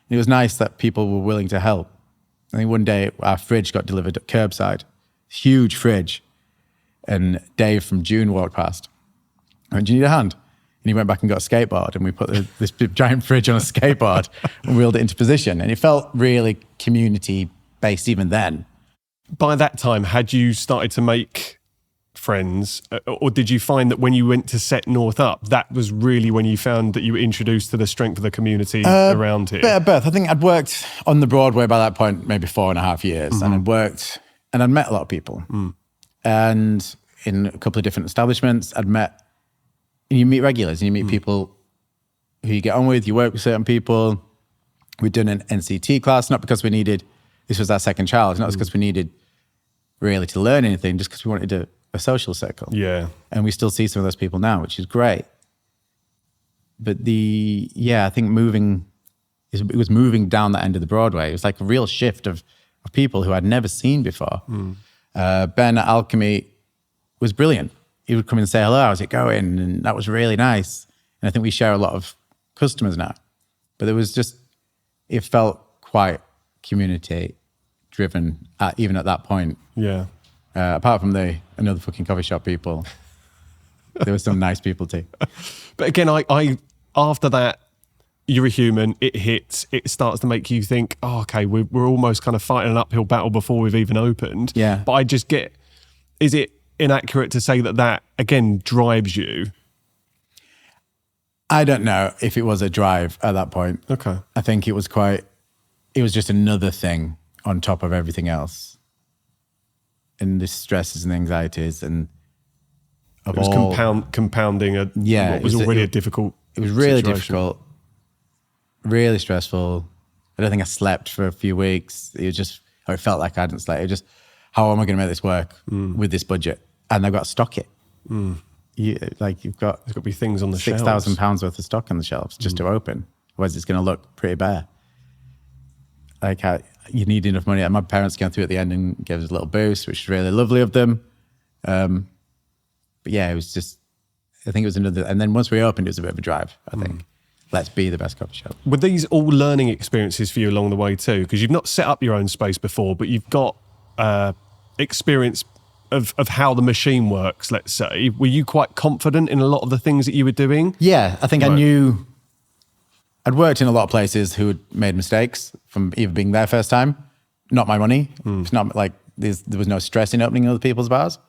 it was nice that people were willing to help. I think one day our fridge got delivered at curbside, huge fridge, and Dave from June walked past. I went, do you need a hand? And he went back and got a skateboard, and we put this giant fridge on a skateboard and wheeled it into position. And it felt really community-based even then. By that time, had you started to make friends, or did you find that when you went to set North up, that was really when you found that you were introduced to the strength of the community around here? Bit of both. I think I'd worked on the Broadway by that point, maybe 4.5 years, and I'd worked And I'd met a lot of people. And in a couple of different establishments, and you meet regulars and you meet people who you get on with, you work with certain people. We'd done an NCT class, not because this was our second child, not because we needed really to learn anything, just because we wanted a social circle. Yeah. And we still see some of those people now, which is great. But I think it was moving down that end of the Broadway. It was like a real shift of people who I'd never seen before. Ben at Alchemy was brilliant. He would come and say, hello, how's it going? And that was really nice. And I think we share a lot of customers now. But it felt quite community driven even at that point. Yeah. Apart from another fucking coffee shop people, there were some nice people too. But again, I after that, you're a human, it starts to make you think, oh, okay, we're almost kind of fighting an uphill battle before we've even opened. Yeah. But is it inaccurate to say that again drives you? I don't know if it was a drive at that point. Okay. I think it was just another thing on top of everything else. And the stresses and anxieties and it was compounding what was already a difficult It was really situation. difficult, really stressful. I don't think I slept for a few weeks. It felt like I hadn't slept. It was just, how am I going to make this work with this budget? And I've got to stock it. There's got to be things on the shelves. £6,000 worth of stock on the shelves just to open. Otherwise it's going to look pretty bare. You need enough money. My parents came through at the end and gave us a little boost, which was really lovely of them. But yeah, it was just, I think it was another, and then once we opened, it was a bit of a drive, I think. Let's be the best coffee shop. Were these all learning experiences for you along the way too? Because you've not set up your own space before, but you've got experience of how the machine works, let's say. Were you quite confident in a lot of the things that you were doing? Yeah, I think I knew, I'd worked in a lot of places who had made mistakes from either being there first time, not my money. It's not like there was no stress in opening other people's bars,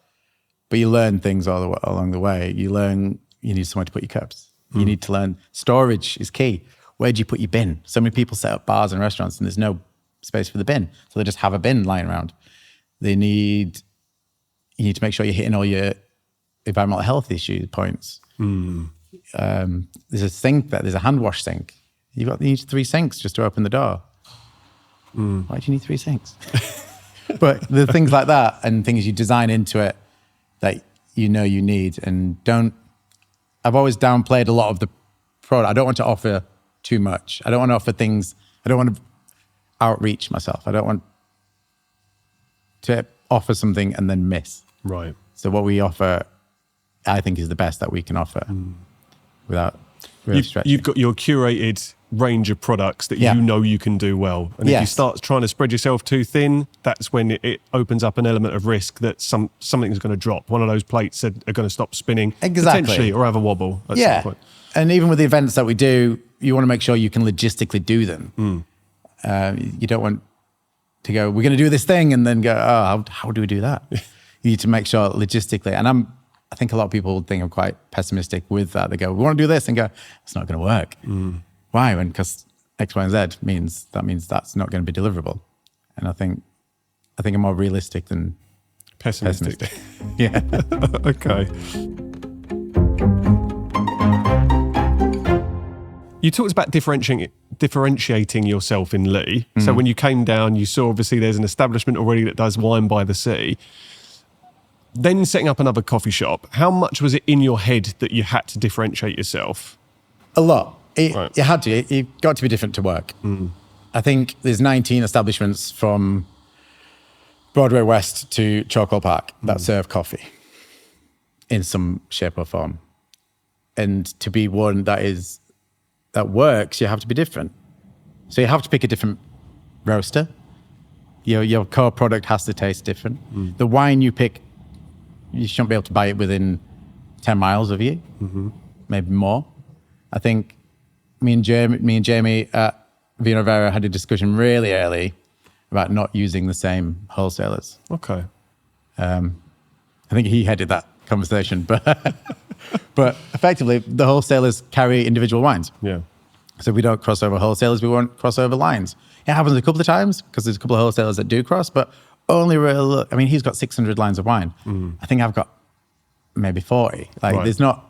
but you learn things along the way. You learn you need somewhere to put your cups. You need to learn storage is key. Where do you put your bin? So many people set up bars and restaurants and there's no space for the bin. So they just have a bin lying around. You need to make sure you're hitting all your environmental health issue points. There's a sink there's a hand wash sink. You need 3 sinks just to open the door. Why do you need 3 sinks? But the things like that and things you design into it that you need and don't. I've always downplayed a lot of the product. I don't want to offer too much. I don't want to offer things. I don't want to outreach myself. I don't want to offer something and then miss. Right. So what we offer, I think, is the best that we can offer without really stretching. You've got your curated range of products that you can do well. And if you start trying to spread yourself too thin, that's when it opens up an element of risk that something's going to drop. One of those plates are going to stop spinning potentially or have a wobble at some point. And even with the events that we do, you want to make sure you can logistically do them. You don't want to go, we're going to do this thing and then go, oh, how do we do that? You need to make sure logistically. And I think a lot of people think I'm quite pessimistic with that. They go, we want to do this and go, it's not going to work. Why? Because X, Y, and Z means that's not going to be deliverable. And I think I'm more realistic than pessimistic. Yeah. Okay. You talked about differentiating yourself in Leigh. So when you came down, you saw obviously there's an establishment already that does wine by the sea. Then setting up another coffee shop, how much was it in your head that you had to differentiate yourself? A lot. You had to. It got to be different to work. I think there's 19 establishments from Broadway West to Chalkwell Park that serve coffee in some shape or form. And to be one that works, you have to be different. So you have to pick a different roaster. Your core product has to taste different. The wine you pick, you shouldn't be able to buy it within 10 miles of you, maybe more. I think me and Jamie at Vino Vera had a discussion really early about not using the same wholesalers. Okay. I think he headed that conversation, but effectively the wholesalers carry individual wines. Yeah. So we don't cross over wholesalers, we won't cross over lines. It happens a couple of times because there's a couple of wholesalers that do cross, but only real, I mean, he's got 600 lines of wine. I think I've got maybe 40. Like there's not,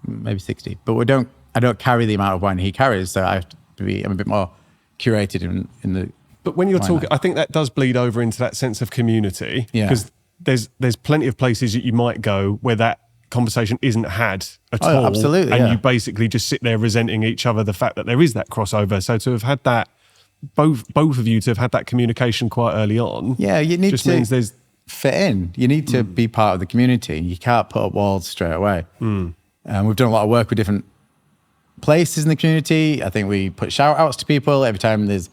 maybe 60, but I don't carry the amount of wine he carries. So I'm a bit more curated in the. But when you're talking, I think that does bleed over into that sense of community. Because there's plenty of places that you might go where that conversation isn't had at all. Absolutely. And you basically just sit there resenting each other the fact that there is that crossover. So to have had that, both of you to have had that communication quite early on. Yeah, you need just to means there's fit in. You need to be part of the community. You can't put up walls straight away. We've done a lot of work with different places in the community. I think we put shout outs to people every time there's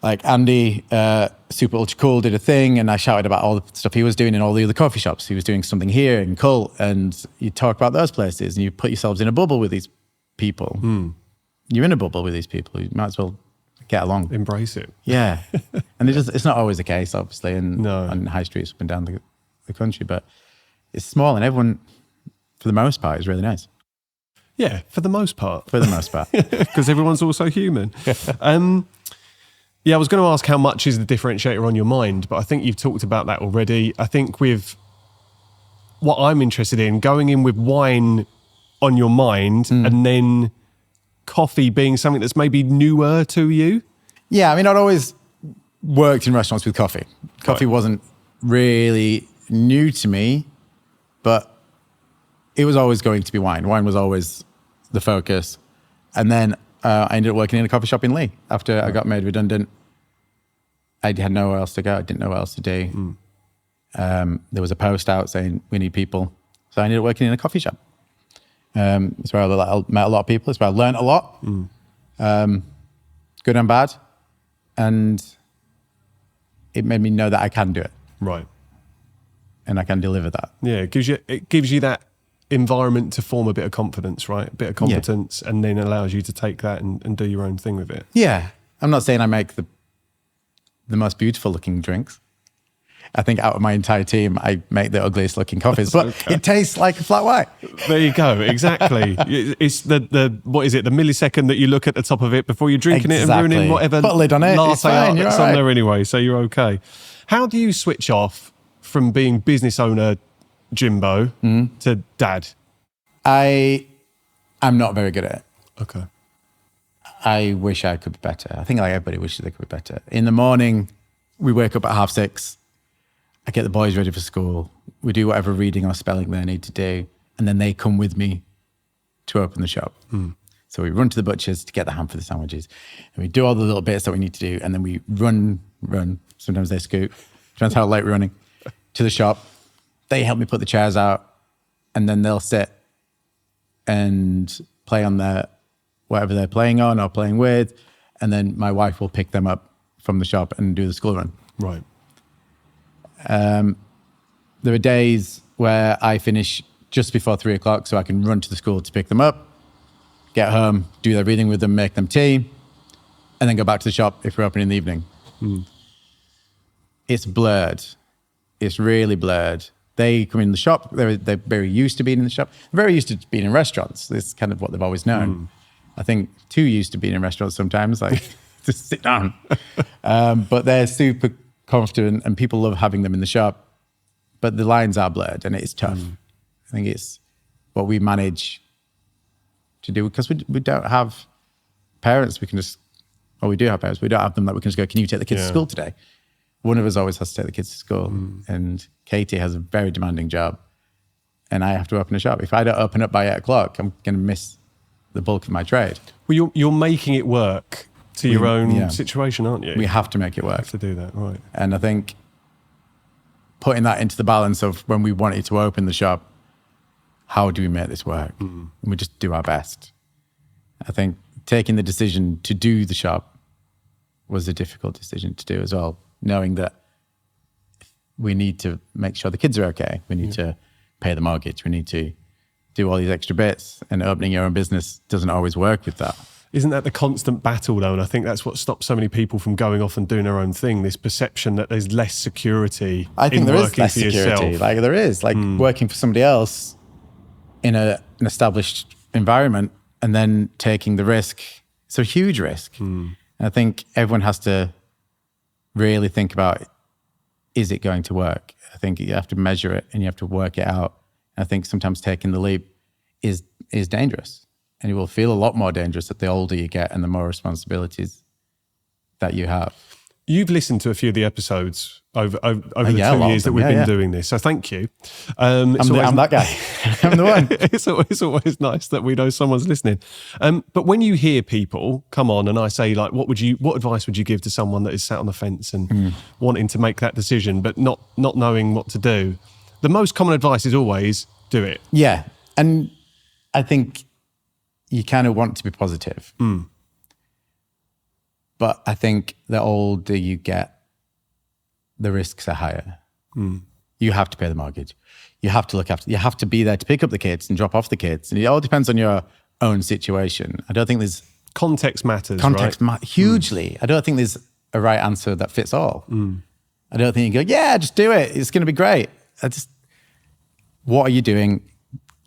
like Andy, Super Ultra Cool, did a thing, and I shouted about all the stuff he was doing in all the other coffee shops. He was doing something here in Cult, and you talk about those places, and you put yourselves in a bubble with these people. You're in a bubble with these people. You might as well get along. Embrace it. Yeah. And it's not always the case, obviously, on high streets up and down the country, but it's small, and everyone, for the most part, is really nice. Yeah, for the most part. For the most part. Because everyone's also human. Yeah, I was going to ask how much is the differentiator on your mind, but I think you've talked about that already. I think with what I'm interested in, going in with wine on your mind and then coffee being something that's maybe newer to you. Yeah, I mean, I'd always worked in restaurants with coffee. Coffee wasn't really new to me, but it was always going to be wine. Wine was always the focus. And then I ended up working in a coffee shop in Leigh after I got made redundant. I had nowhere else to go. I didn't know what else to do. There was a post out saying, we need people. So I ended up working in a coffee shop. It's where I met a lot of people. It's where I learned a lot, good and bad. And it made me know that I can do it. Right. And I can deliver that. Yeah, it gives you that environment to form a bit of confidence, right? A bit of competence, and then allows you to take that and do your own thing with it. Yeah. I'm not saying I make the most beautiful looking drinks. I think out of my entire team, I make the ugliest looking coffees, but it tastes like a flat white. There you go. Exactly. It's the what is it? The millisecond that you look at the top of it before you're drinking it and ruining whatever put a lid on it. Latte art that's on there anyway. So you're okay. How do you switch off from being business owner Jimbo to dad? I'm not very good at it. Okay. I wish I could be better. I think like everybody wishes they could be better. In the morning, we wake up at 6:30. I get the boys ready for school. We do whatever reading or spelling they need to do. And then they come with me to open the shop. So we run to the butcher's to get the ham for the sandwiches. And we do all the little bits that we need to do. And then we run. Sometimes they scoot. Depends how late we're running. To the shop. They help me put the chairs out. And then they'll sit and play on their whatever they're playing on or playing with. And then my wife will pick them up from the shop and do the school run. Right. There are days where I finish just before 3:00 so I can run to the school to pick them up, get home, do their reading with them, make them tea, and then go back to the shop if we're open in the evening. It's blurred. It's really blurred. They come in the shop. They're very used to being in the shop. They're very used to being in restaurants. It's kind of what they've always known. I think too used to being in restaurants sometimes, like just sit down. But they're super confident and people love having them in the shop. But the lines are blurred and it's tough. I think it's what we manage to do because we don't have parents. We do have parents. We don't have them that we can just go, can you take the kids to school today? One of us always has to take the kids to school. And Katie has a very demanding job. And I have to open a shop. If I don't open up by 8:00, I'm going to miss the bulk of my trade. Well, you're making it work to your own situation, aren't you? We have to make it work. You have to do that, right. And I think putting that into the balance of when we wanted to open the shop, how do we make this work? And we just do our best. I think taking the decision to do the shop was a difficult decision to do as well, knowing that we need to make sure the kids are okay. We need to pay the mortgage. We need to do all these extra bits, and opening your own business doesn't always work with that. Isn't that the constant battle though? And I think that's what stops so many people from going off and doing their own thing, this perception that there's less security. I think there is less for security. Yourself. Like there is, like working for somebody else in an established environment and then taking the risk. It's a huge risk. And I think everyone has to really think about, is it going to work? I think you have to measure it and you have to work it out. I think sometimes taking the leap is dangerous, and it will feel a lot more dangerous the older you get and the more responsibilities that you have. You've listened to a few of the episodes over the 2 years that we've been doing this, so thank you. I'm that guy. I'm the one. It's always nice that we know someone's listening. But when you hear people come on and I say, like, what advice would you give to someone that is sat on the fence and wanting to make that decision but not knowing what to do? The most common advice is always do it. Yeah, and I think you kind of want to be positive. But I think the older you get, the risks are higher. You have to pay the mortgage. You have to look after, you have to be there to pick up the kids and drop off the kids. And it all depends on your own situation. I don't think there's... Context matters, hugely. I don't think there's a right answer that fits all. I don't think you go, yeah, just do it. It's going to be great. What are you doing?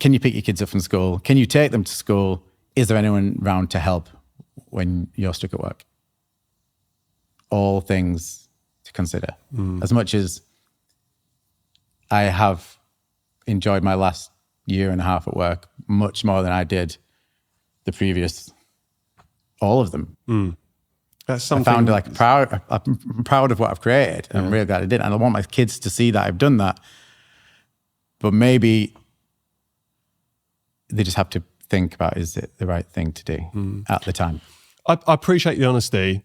Can you pick your kids up from school? Can you take them to school? Is there anyone around to help when you're stuck at work? All things to consider. As much as I have enjoyed my last year and a half at work much more than I did the previous, all of them. That's something. I'm proud of what I've created, and I'm really glad I did. And I want my kids to see that I've done that. But maybe they just have to think about, is it the right thing to do at the time? I appreciate the honesty,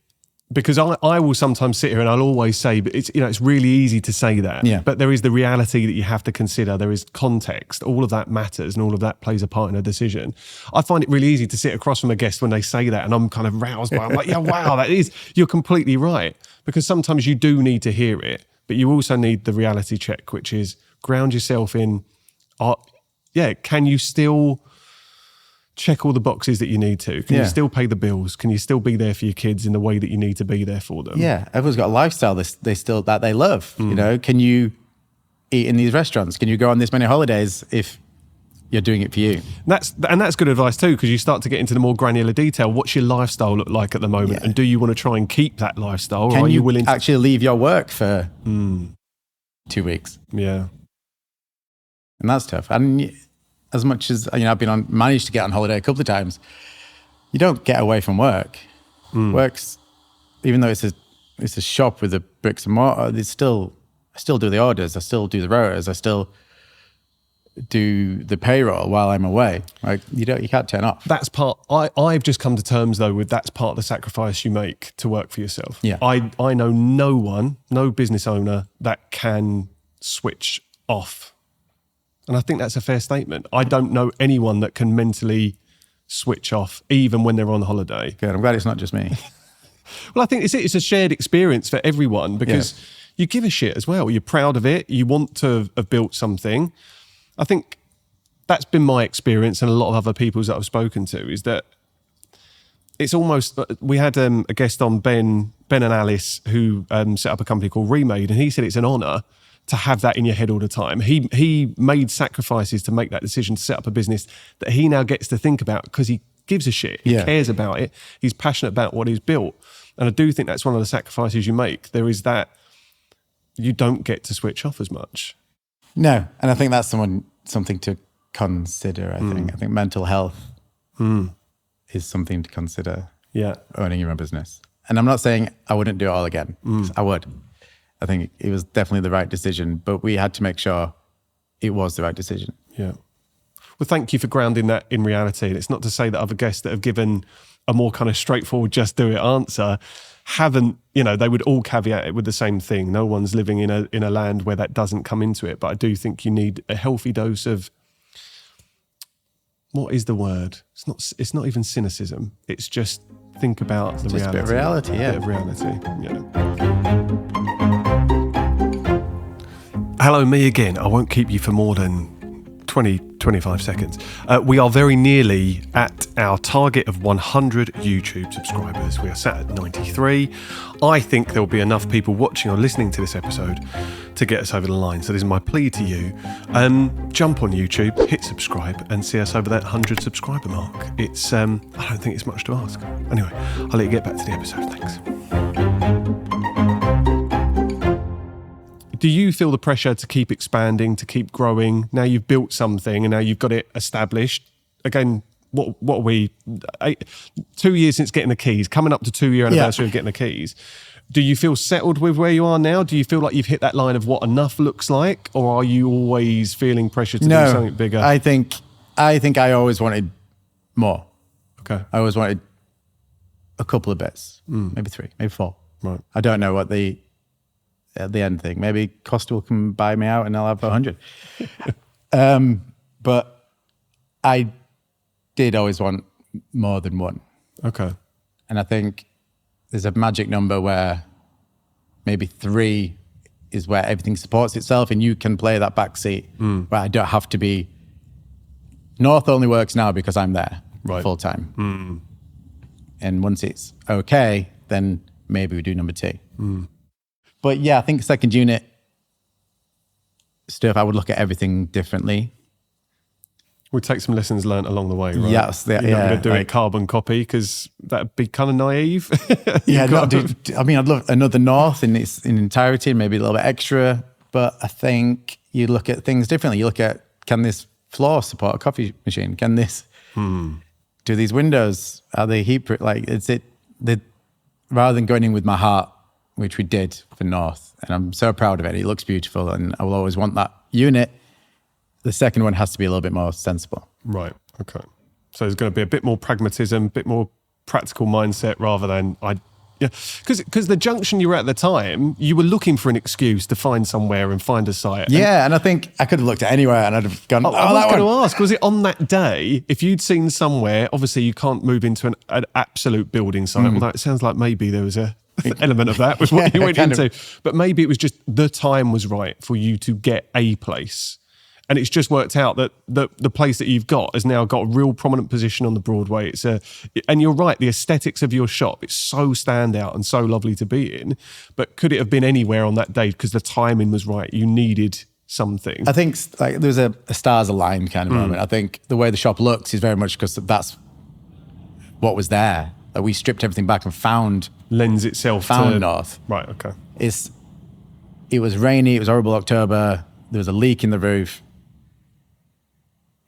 because I will sometimes sit here and I'll always say, but it's really easy to say that. Yeah. But there is the reality that you have to consider. There is context. All of that matters, and all of that plays a part in a decision. I find it really easy to sit across from a guest when they say that, and I'm kind of roused by it. I'm like, yeah, wow, you're completely right. Because sometimes you do need to hear it, but you also need the reality check, which is ground yourself in, can you still check all the boxes that you need to? Can you still pay the bills? Can you still be there for your kids in the way that you need to be there for them? Yeah, everyone's got a lifestyle that they love. You know, can you eat in these restaurants? Can you go on this many holidays if you're doing it for you? That's good advice too, because you start to get into the more granular detail. What's your lifestyle look like at the moment? Yeah. And do you want to try and keep that lifestyle? Can or are you willing to actually leave your work for 2 weeks? Yeah. And that's tough. And as much as, I've managed to get on holiday a couple of times, you don't get away from work. Work's, even though it's a shop with the bricks and mortar, I still do the orders, I still do the rotas, I still do the payroll while I'm away. Like you can't turn off. That's part. I've just come to terms though with that's part of the sacrifice you make to work for yourself. Yeah. I know no business owner that can switch off. And I think that's a fair statement. I don't know anyone that can mentally switch off, even when they're on holiday. Good. I'm glad it's not just me. Well, I think it's a shared experience for everyone, because you give a shit as well. You're proud of it. You want to have built something. I think that's been my experience, and a lot of other people's that I've spoken to, is that it's almost, we had a guest on, Ben and Alice, who set up a company called Remade, and he said it's an honour to have that in your head all the time. He made sacrifices to make that decision to set up a business that he now gets to think about because he gives a shit. He cares about it. He's passionate about what he's built. And I do think that's one of the sacrifices you make. There is that you don't get to switch off as much. No, and I think that's something to consider, I think mental health is something to consider. Yeah. Owning your own business. And I'm not saying I wouldn't do it all again. I would. I think it was definitely the right decision, but we had to make sure it was the right decision. Yeah. Well, thank you for grounding that in reality. And it's not to say that other guests that have given a more kind of straightforward, just do it answer haven't, they would all caveat it with the same thing. No one's living in a land where that doesn't come into it. But I do think you need a healthy dose of, what is the word? It's not even cynicism. It's just think about the reality. A bit of reality, yeah. A bit of reality, yeah. Hello, me again. I won't keep you for more than 25 seconds. We are very nearly at our target of 100 YouTube subscribers. We are sat at 93. I think there will be enough people watching or listening to this episode to get us over the line. So this is my plea to you. Jump on YouTube, hit subscribe, and see us over that 100 subscriber mark. It's I don't think it's much to ask. Anyway, I'll let you get back to the episode. Thanks. Do you feel the pressure to keep expanding, to keep growing? Now you've built something and now you've got it established. Again, what are we, 2 years since getting the keys, coming up to 2-year anniversary of getting the keys. Do you feel settled with where you are now? Do you feel like you've hit that line of what enough looks like? Or are you always feeling pressure to do something bigger? I think I always wanted more. Okay. I always wanted a couple of bits, maybe 3, maybe 4. Right. I don't know what the end thing. Maybe Costa will come buy me out and I'll have 100. But I did always want more than one. Okay. And I think there's a magic number where maybe 3 is where everything supports itself and you can play that back seat where I don't have to be. North only works now because I'm there full time. And once it's okay, then maybe we do number 2. But yeah, I think second unit stuff, I would look at everything differently. We'll take some lessons learned along the way, right? Yes, You're not going to do it carbon copy because that'd be kind of naive. I'd love another North in its entirety and maybe a little bit extra. But I think you look at things differently. You look at, can this floor support a coffee machine? Can this, do these windows, are they heat proof? Like, rather than going in with my heart, which we did for North, and I'm so proud of it. It looks beautiful and I will always want that unit. The second one has to be a little bit more sensible. Right. Okay. So there's going to be a bit more pragmatism, a bit more practical mindset rather than because the junction you were at the time, you were looking for an excuse to find somewhere and find a site. And I think I could have looked at anywhere and I'd have gone, I was going to ask, was it on that day, if you'd seen somewhere, obviously you can't move into an absolute building site, although it sounds like maybe there was a element of that with what you went into. But maybe it was just the time was right for you to get a place. And it's just worked out that the place that you've got has now got a real prominent position on the Broadway. And you're right, the aesthetics of your shop, it's so standout and so lovely to be in. But could it have been anywhere on that day because the timing was right? You needed something. I think like there's a stars aligned kind of moment. I think the way the shop looks is very much because that's what was there. Like we stripped everything back and found North. Right, okay. It was rainy, it was horrible October, there was a leak in the roof.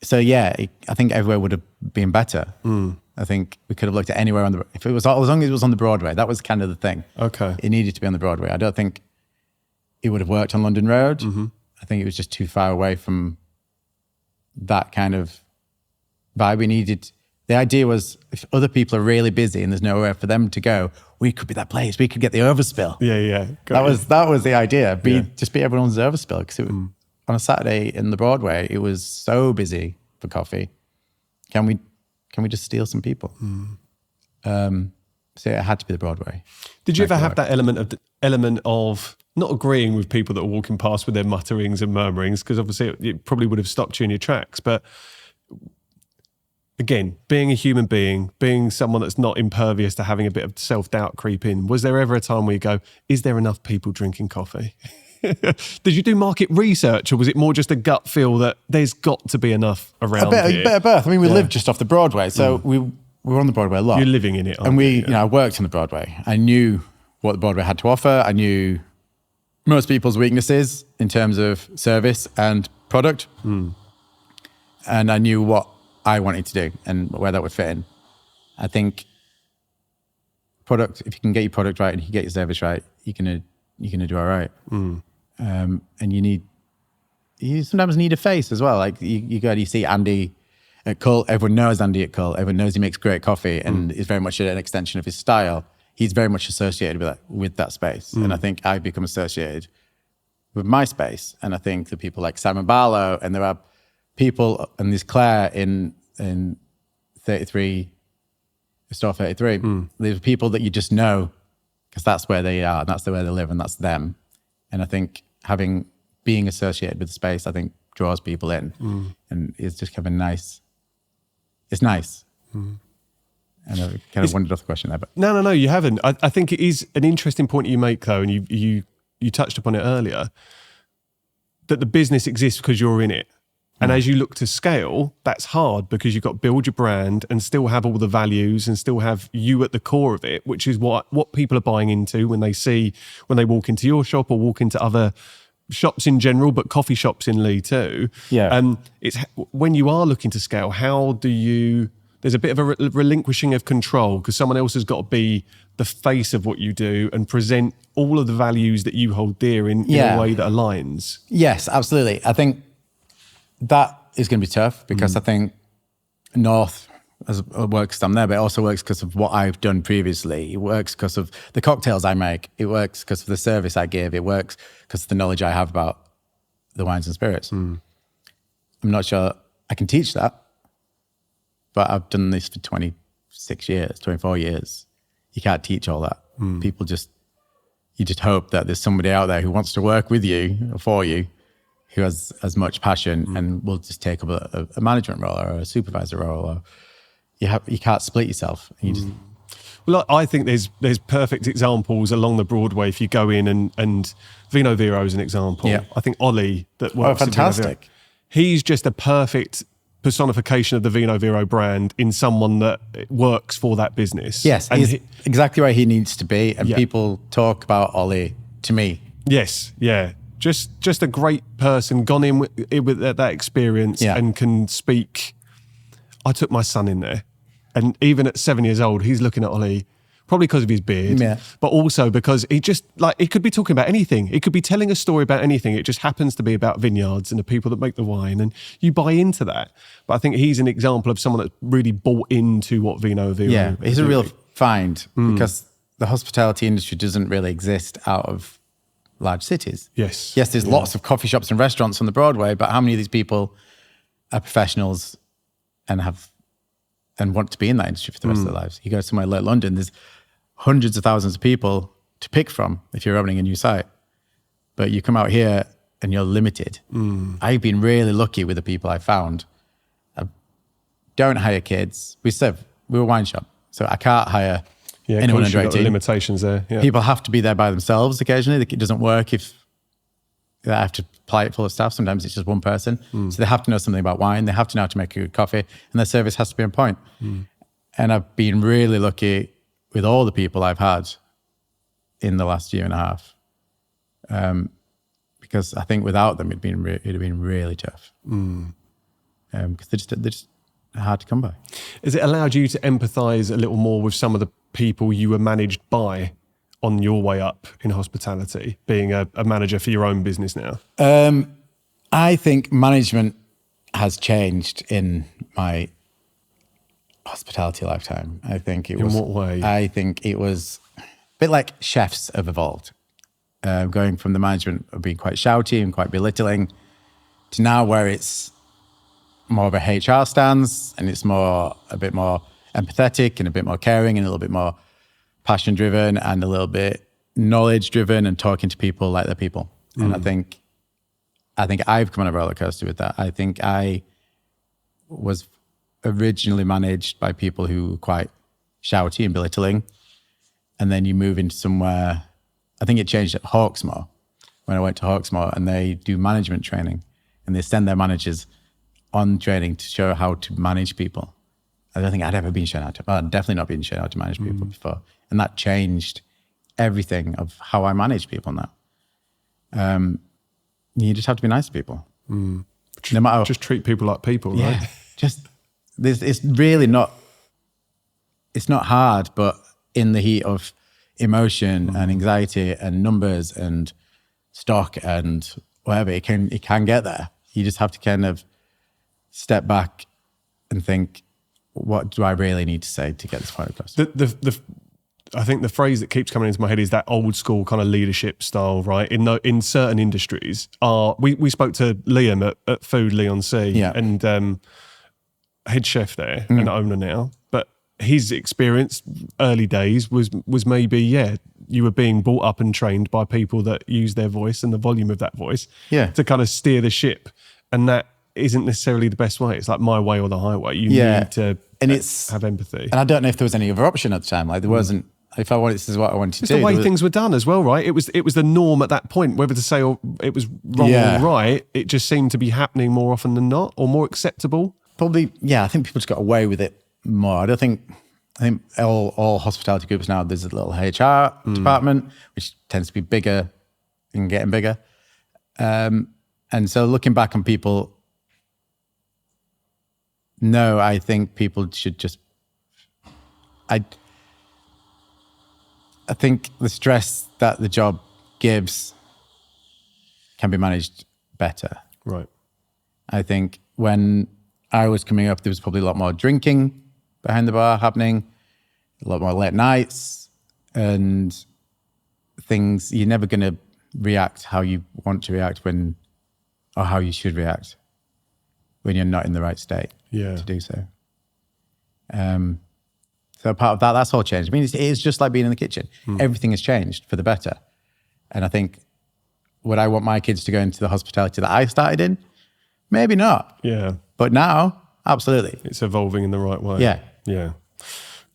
So yeah, I think everywhere would have been better. I think we could have looked at anywhere if it was, as long as it was on the Broadway, that was kind of the thing. Okay. It needed to be on the Broadway. I don't think it would have worked on London Road. I think it was just too far away from that kind of vibe we needed. The idea was if other people are really busy and there's nowhere for them to go, we could be that place. We could get the overspill. Yeah. That was the idea. Just be everyone's overspill because on a Saturday in the Broadway, it was so busy for coffee. Can we just steal some people? So it had to be the Broadway. Did you ever have that element of not agreeing with people that are walking past with their mutterings and murmurings? Because obviously it probably would have stopped you in your tracks. But again, being a human being someone that's not impervious to having a bit of self-doubt creep in, was there ever a time where you go, is there enough people drinking coffee? Did you do market research or was it more just a gut feel that there's got to be enough around here? A bit of both. I mean, we lived just off the Broadway, so we were on the Broadway a lot. You're living in it, and I worked on the Broadway. I knew what the Broadway had to offer. I knew most people's weaknesses in terms of service and product. And I knew what I wanted to do and where that would fit in. I think product, if you can get your product right and you can get your service right, you're gonna do all right. And you sometimes need a face as well. Like you see Andy at Cull. Everyone knows Andy at Cull. Everyone knows he makes great coffee and is very much an extension of his style. He's very much associated with that space. And I think I've become associated with my space. And I think the people like Simon Barlow, and there are people, and there's Claire in 33, store 33. There's people that you just know because that's where they are, and that's where they live, and that's them. And I think being associated with the space, I think draws people in, and it's just kind of nice. It's nice. And I kind of wandered off the question there, but no, you haven't. I think it is an interesting point you make, though, and you touched upon it earlier, that the business exists because you're in it. And as you look to scale, that's hard because you've got to build your brand and still have all the values and still have you at the core of it, which is what people are buying into when they walk into your shop or walk into other shops in general, but coffee shops in Leigh too. Yeah. It's when you are looking to scale, how do you? There's a bit of a relinquishing of control because someone else has got to be the face of what you do and present all of the values that you hold dear in a way that aligns. Yes, absolutely. I think that is going to be tough because I think North works because I'm there, but it also works because of what I've done previously. It works because of the cocktails I make. It works because of the service I give. It works because of the knowledge I have about the wines and spirits. I'm not sure I can teach that, but I've done this for 26 years, 24 years. You can't teach all that. People you just hope that there's somebody out there who wants to work with you or for you, who has as much passion and will just take up a management role or a supervisor role. Or you can't split yourself. Well, I think there's perfect examples along the Broadway if you go in and Vino Vero is an example. Yeah. I think Ollie that works at Vino Vero, fantastic. he's just a perfect personification of the Vino Vero brand in someone that works for that business. Yes, and he's exactly where he needs to be. And people talk about Ollie to me. Yes, yeah. Just a great person, gone in with that experience and can speak. I took my son in there, and even at 7 years old, he's looking at Ollie, probably because of his beard, but also because he just, like, he could be talking about anything. He could be telling a story about anything. It just happens to be about vineyards and the people that make the wine, and you buy into that. But I think he's an example of someone that's really bought into what Vino Vero. Yeah, he's a real find because the hospitality industry doesn't really exist out of large cities. Yes, there's lots of coffee shops and restaurants on the Broadway, but how many of these people are professionals and want to be in that industry for the rest of their lives? You go somewhere like London, there's hundreds of thousands of people to pick from if you're opening a new site. But you come out here and you're limited. I've been really lucky with the people I found. I don't hire kids. We're a wine shop, so I can't hire anyone under 18. Limitations there. Yeah. People have to be there by themselves occasionally. It doesn't work if they have to apply it full of staff. Sometimes it's just one person. So they have to know something about wine. They have to know how to make a good coffee, and their service has to be on point. And I've been really lucky with all the people I've had in the last year and a half, because I think without them, it'd have been really tough. Because they're just hard to come by. Has it allowed you to empathise a little more with some of the people you were managed by on your way up in hospitality, being a manager for your own business now? I think management has changed in my hospitality lifetime. I think it was. In what way? I think it was a bit like chefs have evolved, going from the management of being quite shouty and quite belittling to now where it's more of a HR stance and it's a bit more empathetic and a bit more caring and a little bit more passion driven and a little bit knowledge driven and talking to people like they're people. And I think I've come on a roller coaster with that. I think I was originally managed by people who were quite shouty and belittling. And then you move into somewhere, I think it changed at Hawksmoor when I went to Hawksmoor, and they do management training and they send their managers on training to show how to manage people. I don't think I'd ever been shown how to, I'd definitely not been shown how to manage people before. And that changed everything of how I manage people now. You just have to be nice to people. No matter, just treat people like people, right? It's really not, it's not hard, but in the heat of emotion and anxiety and numbers and stock and whatever, it can get there. You just have to kind of step back and think, what do I really need to say to get this point across? I think the phrase that keeps coming into my head is that old school kind of leadership style, right? In certain industries, we spoke to Liam at Food Leigh-on-Sea, and head chef there and owner now. But his experience early days was maybe you were being brought up and trained by people that use their voice and the volume of that voice to kind of steer the ship, and that isn't necessarily the best way. It's like my way or the highway. You need to have empathy. And I don't know if there was any other option at the time. Like there wasn't. If I wanted, this is what I wanted to do. It's the way things were done as well, right? It was the norm at that point. Whether to say it was wrong or right, it just seemed to be happening more often than not, or more acceptable. Probably, I think people just got away with it more. I think all hospitality groups now, there's a little HR department, which tends to be bigger and getting bigger. And so looking back on people, no, I think people should just, I think the stress that the job gives can be managed better. Right. I think when I was coming up, there was probably a lot more drinking behind the bar happening, a lot more late nights, and things. You're never going to react how you want to react or how you should react when you're not in the right state to do so. So part of that's all changed. I mean, it is just like being in the kitchen. Everything has changed for the better. And I think, would I want my kids to go into the hospitality that I started in? Maybe not. Yeah. But now, absolutely. It's evolving in the right way. Yeah. Yeah.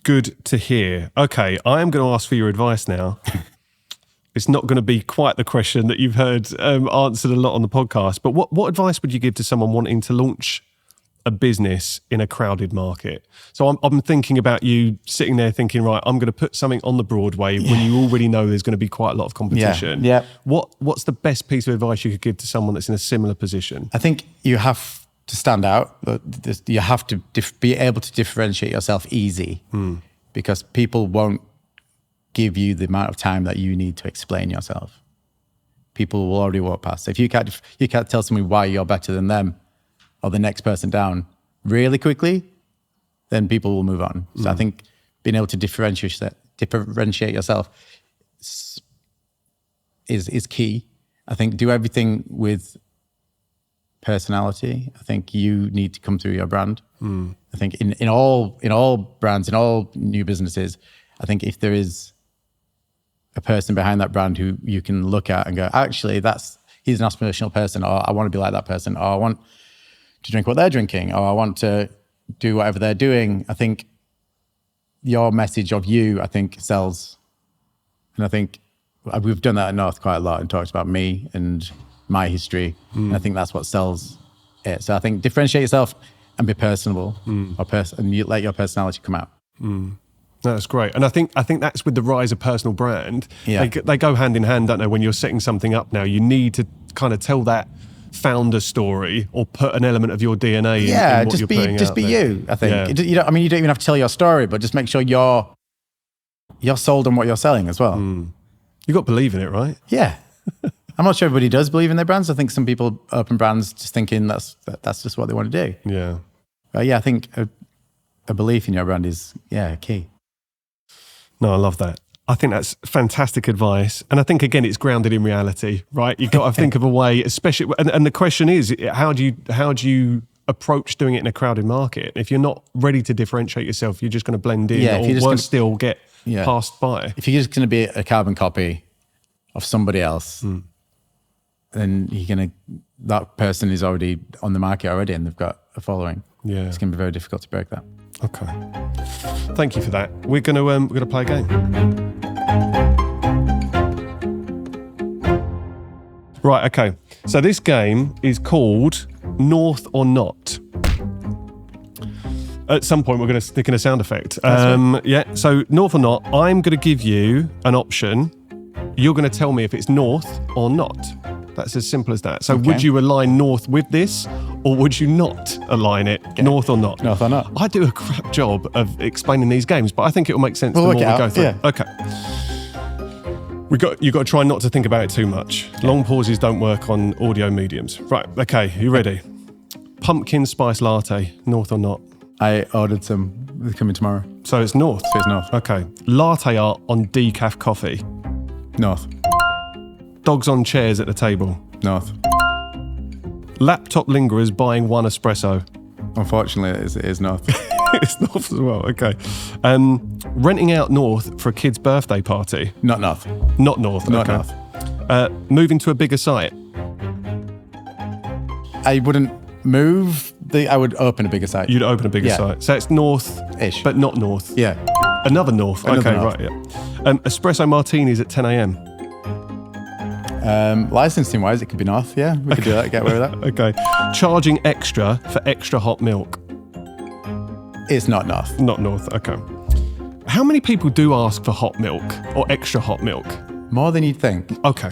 Good to hear. Okay, I am going to ask for your advice now. It's not going to be quite the question that you've heard answered a lot on the podcast, but what advice would you give to someone wanting to launch a business in a crowded market? So I'm thinking about you sitting there thinking, right, I'm going to put something on the Broadway when you already know there's going to be quite a lot of competition. Yeah. What's the best piece of advice you could give to someone that's in a similar position? I think you have to stand out. You have to be able to differentiate yourself easy because people won't give you the amount of time that you need to explain yourself. People will already walk past. So if you can't tell someone why you're better than them or the next person down really quickly, then people will move on. So I think being able to differentiate yourself is key. I think do everything with personality. I think you need to come through your brand. I think in all brands, in all new businesses, I think if there is a person behind that brand who you can look at and go, actually, he's an aspirational person, or I want to be like that person, or I want to drink what they're drinking, or I want to do whatever they're doing. I think your message of you, I think, sells. And I think we've done that at North quite a lot and talked about me and my history. And I think that's what sells it. So I think differentiate yourself and be personable, and you let your personality come out. No, that's great. And I think that's with the rise of personal brand. Yeah. They go hand in hand, don't they? When you're setting something up now, you need to kind of tell that founder story or put an element of your DNA in what you're putting out. Just be there. you, I think. You don't even have to tell your story, but just make sure you're sold on what you're selling as well. You've got to believe in it, right? Yeah. I'm not sure everybody does believe in their brands. I think some people open brands just thinking that's just what they want to do. Yeah. But I think a belief in your brand is, key. No, I love that. I think that's fantastic advice. And I think, again, it's grounded in reality, right? You've got to think of a way, especially, and the question is, how do you approach doing it in a crowded market? If you're not ready to differentiate yourself, you're just going to blend in or worse still, get passed by. If you're just going to be a carbon copy of somebody else, then that person is already on the market already and they've got a following. Yeah. It's going to be very difficult to break that. Okay. Thank you for that. We're gonna play a game. Right, okay. So this game is called North or Not. At some point, we're going to stick in a sound effect. Yeah, so North or Not, I'm going to give you an option. You're going to tell me if it's North or not. That's as simple as that. So would you align North with this, or would you not align it, North or not? North or not. I do a crap job of explaining these games, but I think it will make sense the more we go through. Yeah. Okay. You've got to try not to think about it too much. Long pauses don't work on audio mediums. Right, okay, you ready? Pumpkin spice latte, North or not? I ordered some. They're coming tomorrow. So it's North? So it's North. Okay. Latte art on decaf coffee? North. Dogs on chairs at the table? North. Laptop lingerers buying one espresso? Unfortunately, it is North. It's North as well, okay. Renting out North for a kid's birthday party? Not North. Not North, Not okay. North. Moving to a bigger site? I wouldn't move. I would open a bigger site. You'd open a bigger site. So it's North-ish, but not North. Yeah. Another North. Another okay, North. Right, yeah. Espresso martinis at 10 a.m. Licensing wise, it could be North. Yeah, we could do that. Get away with that. Okay. Charging extra for extra hot milk? It's not North. Not North. Okay. How many people do ask for hot milk or extra hot milk? More than you'd think. Okay.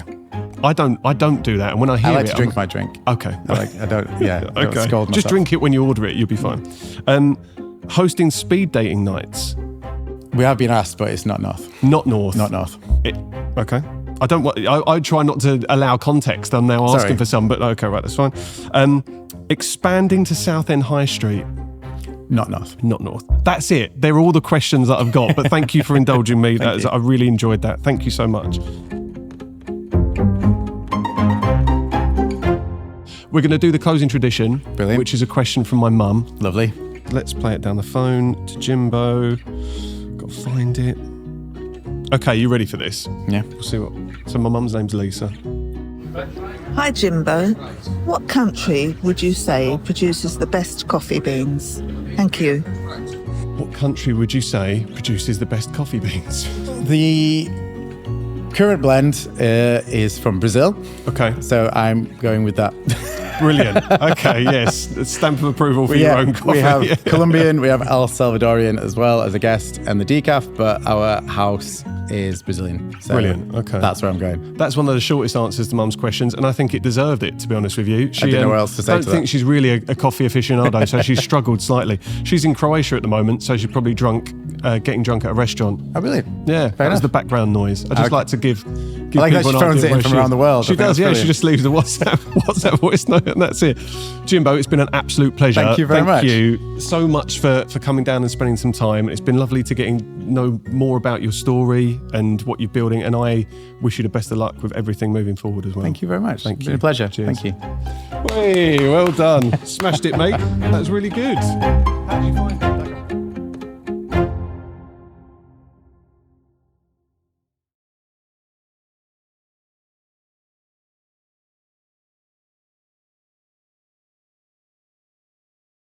I don't do that. And when I hear I like it, to drink my drink. Okay. I don't. Yeah. I don't scold myself. Just drink it when you order it. You'll be fine. Hosting speed dating nights. We have been asked, but it's not North. Not North. Not North. Okay. I try not to allow context. I'm now asking for some, but okay, right, that's fine. Expanding to Southend High Street. Not North. Not North. That's it. They're all the questions that I've got. But thank you for indulging me. I really enjoyed that. Thank you so much. We're going to do the closing tradition, Brilliant. Which is a question from my mum. Lovely. Let's play it down the phone to Jimbo. Got to find it. Okay, you ready for this? Yeah. We'll see what. So my mum's name's Lisa. Hi Jimbo, what country would you say produces the best coffee beans? Thank you. What country would you say produces the best coffee beans? The current blend is from Brazil. Okay. So I'm going with that. Brilliant. Okay, yes. Stamp of approval for your own coffee. We have Colombian, we have El Salvadorian as well as a guest and the decaf, but our house is Brazilian. So Brilliant. Okay. That's where I'm going. That's one of the shortest answers to Mum's questions, and I think it deserved it, to be honest with you. I don't know what else to say I don't to think that. she's really a coffee aficionado, so she's struggled slightly. She's in Croatia at the moment, so she's probably getting drunk at a restaurant. Oh, really? Yeah, that was enough. the background noise. I just like to give I like that people she an phones idea it in where from she around is. the world. She does, yeah. Brilliant. She just leaves the WhatsApp voice note, and that's it. Jimbo, it's been an absolute pleasure. Thank you very much. Thank you so much for coming down and spending some time. It's been lovely to know more about your story and what you're building, and I wish you the best of luck with everything moving forward as well. Thank you very much. Thank It's you. been a pleasure. Cheers. Thank you. Hey, well done. Smashed it, mate. That was really good. How did you find it?